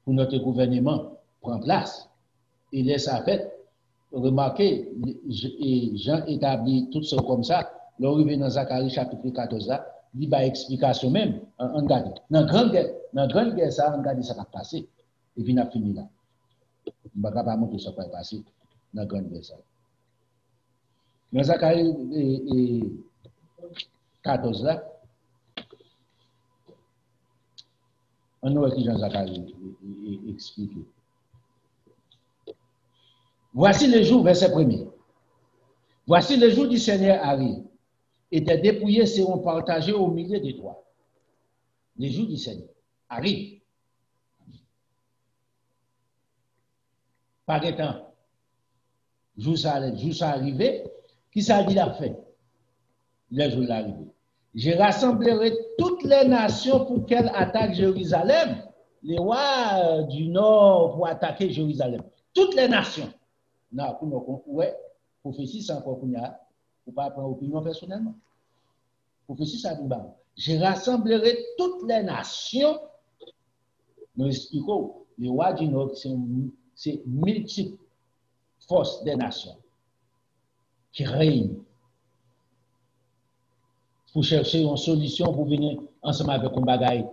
Pour notre gouvernement prend place et laisse à fait. Remarquez, Jean établit tout ça comme ça. L'arrivée dans Zacharie chapitre 14 là, il y a explication même. On regarde. Dans la grande guerre, ça, on regarde ça qui a passé. Et puis on a fini là. On ne va pas montrer ce qui va passer dans la grande guerre. Ça. Dans Zacharie 14 là, on voit qui Jean Zacharie explique. Voici les jours, verset 1er. Voici les jours du Seigneur arrivent, et tes dépouillés seront partagés au milieu de toi. Les jours du Seigneur arrivent. Par temps, jour ça arrivé, qui ça dit la fin? Le jour l'arrivée. Je rassemblerai toutes les nations pour qu'elles attaquent Jérusalem. Les rois du nord pour attaquer Jérusalem. Toutes les nations. Non, ouais, prophétie, c'est encore qu'on a, pour pas prendre opinion personnellement. Prophétie, ça dit, je rassemblerai toutes les nations. Nous expliquons, les rois du Nord, c'est multiples forces des nations qui règnent pour chercher une solution pour venir ensemble avec un bagage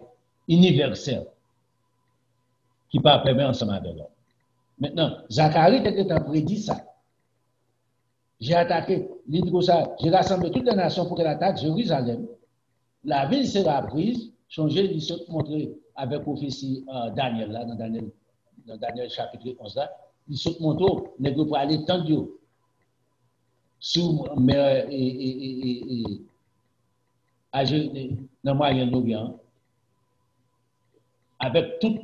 universel qui peut permettre ensemble avec l'homme. Maintenant, Zacharie était en prédit ça. J'ai attaqué, j'ai rassemblé toutes les nations pour qu'elles attaquent Jérusalem. La ville sera prise, changée, il se montrer avec prophétie Daniel, là, dans Daniel chapitre 11, là. Il se montre, les groupes pour aller tendre sous mer dans le Moyen-Orient, avec toutes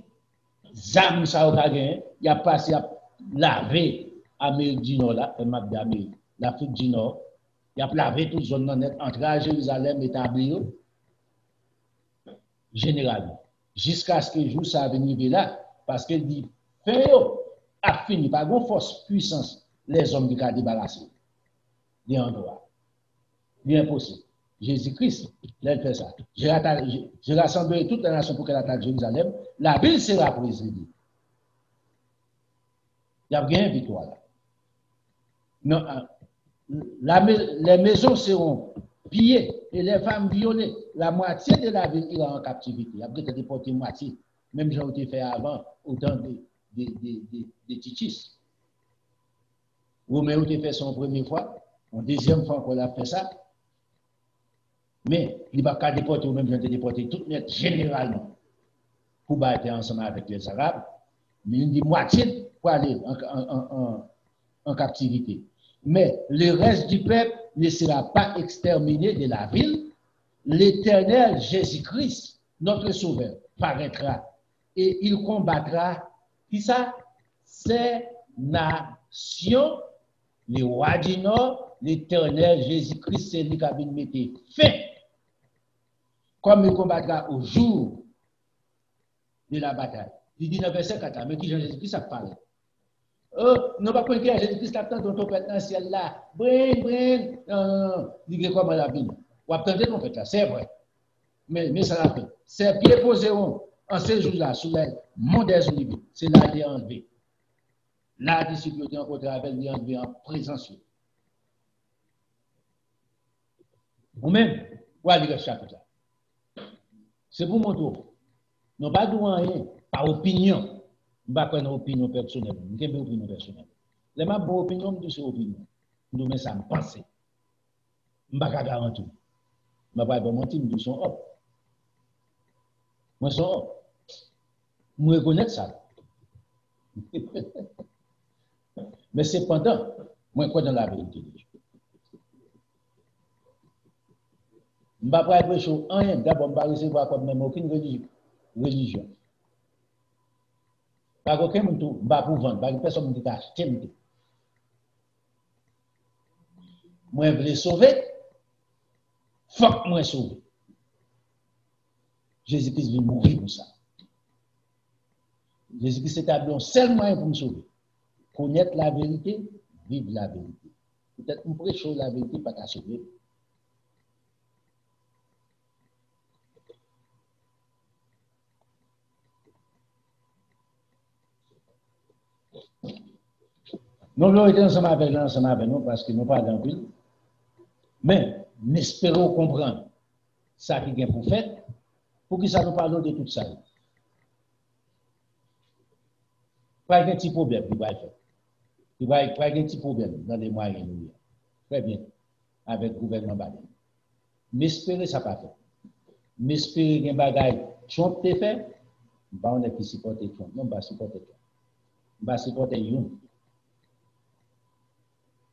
les âmes, il a passé à laver l'Amérique du Nord, là, l'Afrique du Nord, il a lavé toute zone net entre Jérusalem et établi généralement, jusqu'à ce que le jour ça arrive là, parce qu'il dit, fin a fini par une force puissance, les hommes qui ont débarrassé des endroits. C'est impossible. Jésus-Christ, il fait ça. Je rassemblerai toute la nation pour qu'elle attaque Jérusalem. La ville sera prise. Il y a bien une victoire là. Non, les maisons seront pillées et les femmes violées. La moitié de la ville ira en captivité. Après, tu as déporté moitié. Même j'ai été fait avant, autant de Titus. Romain a été fait son première fois. En deuxième fois qu'on a fait ça. Mais il ne va pas déporter, ou même j'ai déporté tout net généralement pour battre ensemble avec les Arabes. Mais il dit moitié pour aller en captivité. Mais le reste du peuple ne sera pas exterminé de la ville. L'Éternel Jésus-Christ, notre Sauveur, paraîtra et il combattra, qui ça? Ces nations, les rois du Nord, l'Éternel Jésus-Christ, c'est lui qui a mis fin. Comme il combattra au jour de la bataille. Il dit dans le verset 4, mais qui Jésus-Christ a parlé? Non, pas que Jésus-Christ attend dans ton père dans le ciel là. Brin. Non. Il dit comment la vie. Ou attendez ton père là, c'est vrai. Mais ça l'a fait. Ses pieds poseront en ces jours-là sous les monts des oliviers. C'est là qu'il est enlevé. La difficulté en contre avec lui enlevé en présence. Ou même, où aller le chapitre là? C'est pour mon tour. Non pas de rien, par opinion. Je ne vais pas prendre une opinion personnelle. Je n'ai pas opinion personnelle. Les ma bonne opinion, je dis opinion. Je mets ça, je pense. Je ne vais pas garantir. Je ne vais pas mentir, je dis son hop. Moi, son hop. Je reconnais ça. Mais cependant, moi, je crois dans la vérité. Je ne vais pas être chaud. D'abord, je ne vais pas recevoir comme même aucune religion. Pas aucun monde ne va pour vendre, pas personne ne va acheter. Moi, je veux sauver, faut que moi sauver. Jésus-Christ vient mourir pour ça. Jésus-Christ établit un seul moyen pour me sauver. Connaître la vérité, vivre la vérité. Peut-être qu'on prêche la vérité, pas qu'à sauver. Nous l'avons été ensemble avec nous parce que nous parlons plus. Mais, nous espérons comprendre ça qui est pour faire, pour que ça nous parle de tout ça. Pas de petit problème, il va faire. Il va pas de petit problème dans les moyens. Très bien, avec le gouvernement Biden. Mais espérer ça pas fait. Mais espérer qu'il y a des bagailles Trump te fait, on est qui supporte Trump. Non, pas supporter Trump. On va supporter Youn.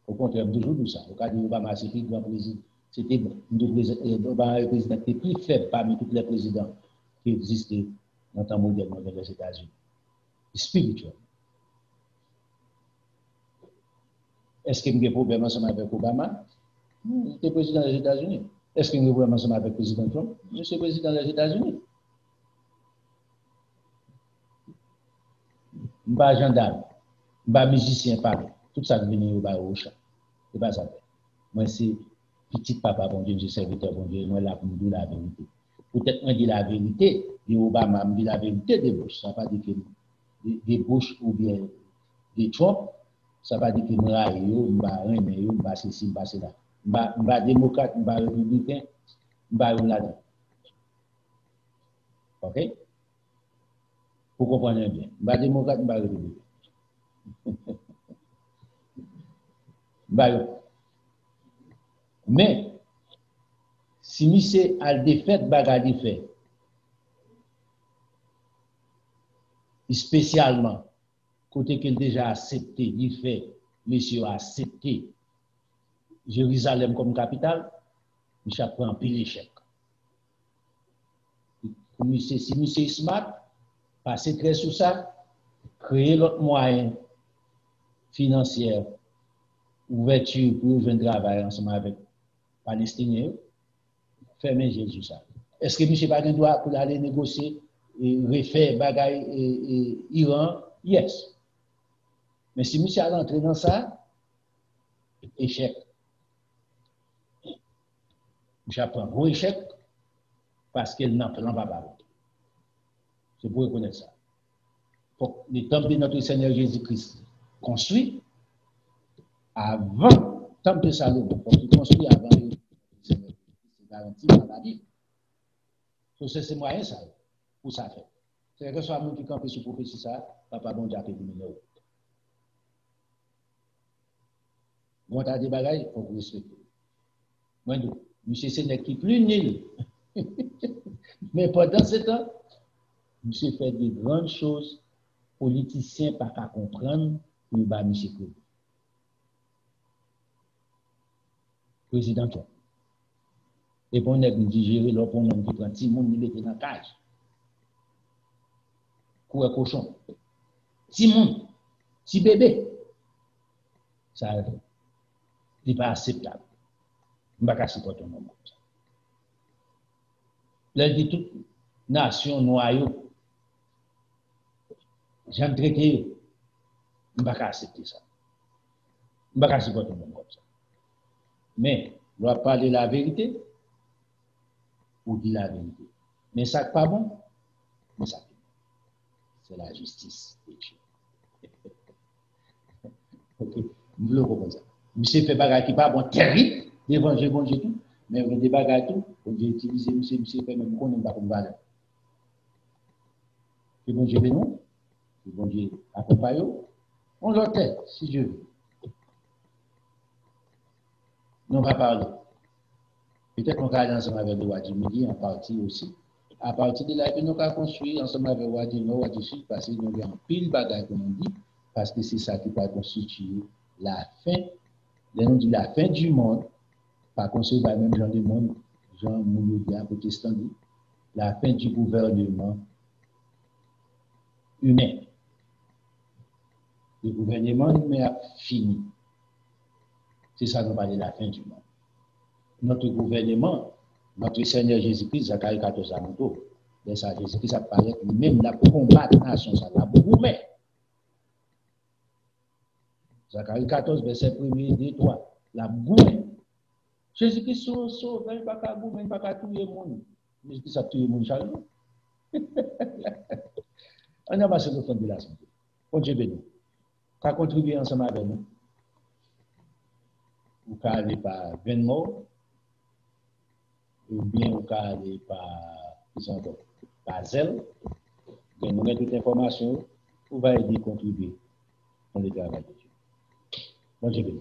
Au contraire, toujours tout ça. Au cas où Obama, c'était le grand président. C'était le président qui était plus faible parmi tous les présidents qui existaient dans le temps moderne dans les États-Unis. Spirituel. Est-ce qu'il y a un problème ensemble avec Obama? Il était président des États-Unis. Est-ce qu'il y a un problème ensemble avec le président Trump? Monsieur le président des États-Unis. Je ne suis pas gendarme, je ne suis pas musicien, pas. Tout ça devient au chat. Ce n'est pas ça. Moi, c'est petit papa, bon Dieu, je suis serviteur, bon Dieu, moi, là, pour me dire la vérité. Peut-être moi, je dis la vérité, et Obama me dit la vérité des bouches. Ça ne veut pas dire que des bouches ou bien des Trump, ça ne veut pas dire que je raille, je ne vais rien, je ne vais ceci, je ne vais cela. Je ne vais démocrate, je ne vais républicain, je ne vais là-dedans. OK? Vous comprenez bien. Je ne vais démocrate, je ne vais républicain. Mais, si monsieur a défait, bagadi fait, spécialement, côté qu'il déjà accepté, il fait, monsieur a accepté Jérusalem comme capitale, monsieur a pris un pile échec. Si monsieur est smart, passer très sous ça, créer l'autre moyen financier, ouverture pour un travail ensemble avec les Palestiniens, fermer Jésus ça. Est-ce que M. Biden doit pour aller négocier et refaire bagaille Iran? Yes. Mais si M. a rentré dans ça, échec. M. prend un gros échec parce qu'il n'en pas parler. C'est pour reconnaître ça. Faut que le temple de notre Seigneur Jésus-Christ construit avant le temple de Salomon. Faut qu'il construit avant le Seigneur. C'est garanti dans la Bible. C'est moyen ça pour ça faire. C'est que soit monde qui campe sur prophétie ça, papa bon Dieu a fait du numéro. Bon t'as des bagages, il faut vous respecter. Moi monsieur c'est n'est qui plus nul. Mais pendant ce temps, monsieur fait de grandes choses, politiciens pas qu'à comprendre, il va monsieur Claude. Président Trump. Et pour nous digérer, là, pour nous qui prend petit monde, il était dans la cage. Coué cochon. Petit monde, petit bébé. Ça, n'est pas acceptable. Je ne vais pas supporter un homme comme ça. Là, dit toute nation noyau. J'aime traiter. Je ne vais pas accepter ça. Je ne vais pas supporter un homme comme ça. Mais, je dois parler la vérité. Ou dire la vérité. Mais ça n'est pas bon, mais ça c'est la justice de Dieu. Ok, vous le comprenez ça. Monsieur fait bagage qui pas bon, terrible, l'évangile bon Dieu tout, mais vous des bagages tout, vous avez utilisé monsieur fait même qu'on n'aime pas comme valeur. Que bon Dieu nous, que bon Dieu accompagne, on l'entend, si Dieu veut. Nous on va parler. Peut-être qu'on va aller ensemble avec le Wadimidi en partie aussi. À partir de là, nous allons construire ensemble avec le Wadimidi parce que nous avons pile de bagages comme on dit, parce que c'est ça qui va constituer la fin. Nous dit la fin du monde, par contre, c'est même Jean du monde, Jean Mouloudia, protestant dit, la fin du gouvernement humain. Le gouvernement humain a fini. C'est ça qu'on parle de la fin du monde. Notre gouvernement, notre Seigneur Jésus-Christ, Zacharie 14 à Monto, de ça, Jésus-Christ a parlé même là pour combattre la nation, ça va beaucoup, mais Zacharie 14, verset 1er, 2, 3. La boue. Jésus-Christ sauve, il pas qu'à boue, il pas qu'à tuer le monde. Jésus-Christ a tué le monde chaque jour. On a passé le fond de la santé. Bon Dieu béni. Qu'à contribuer ensemble avec nous. Ou qu'à aller par Venmo, ou bien ou qu'à aller par Zelle. Et nous mettons toute information, vous va aider à contribuer dans le travail de Dieu. Bon Dieu béni.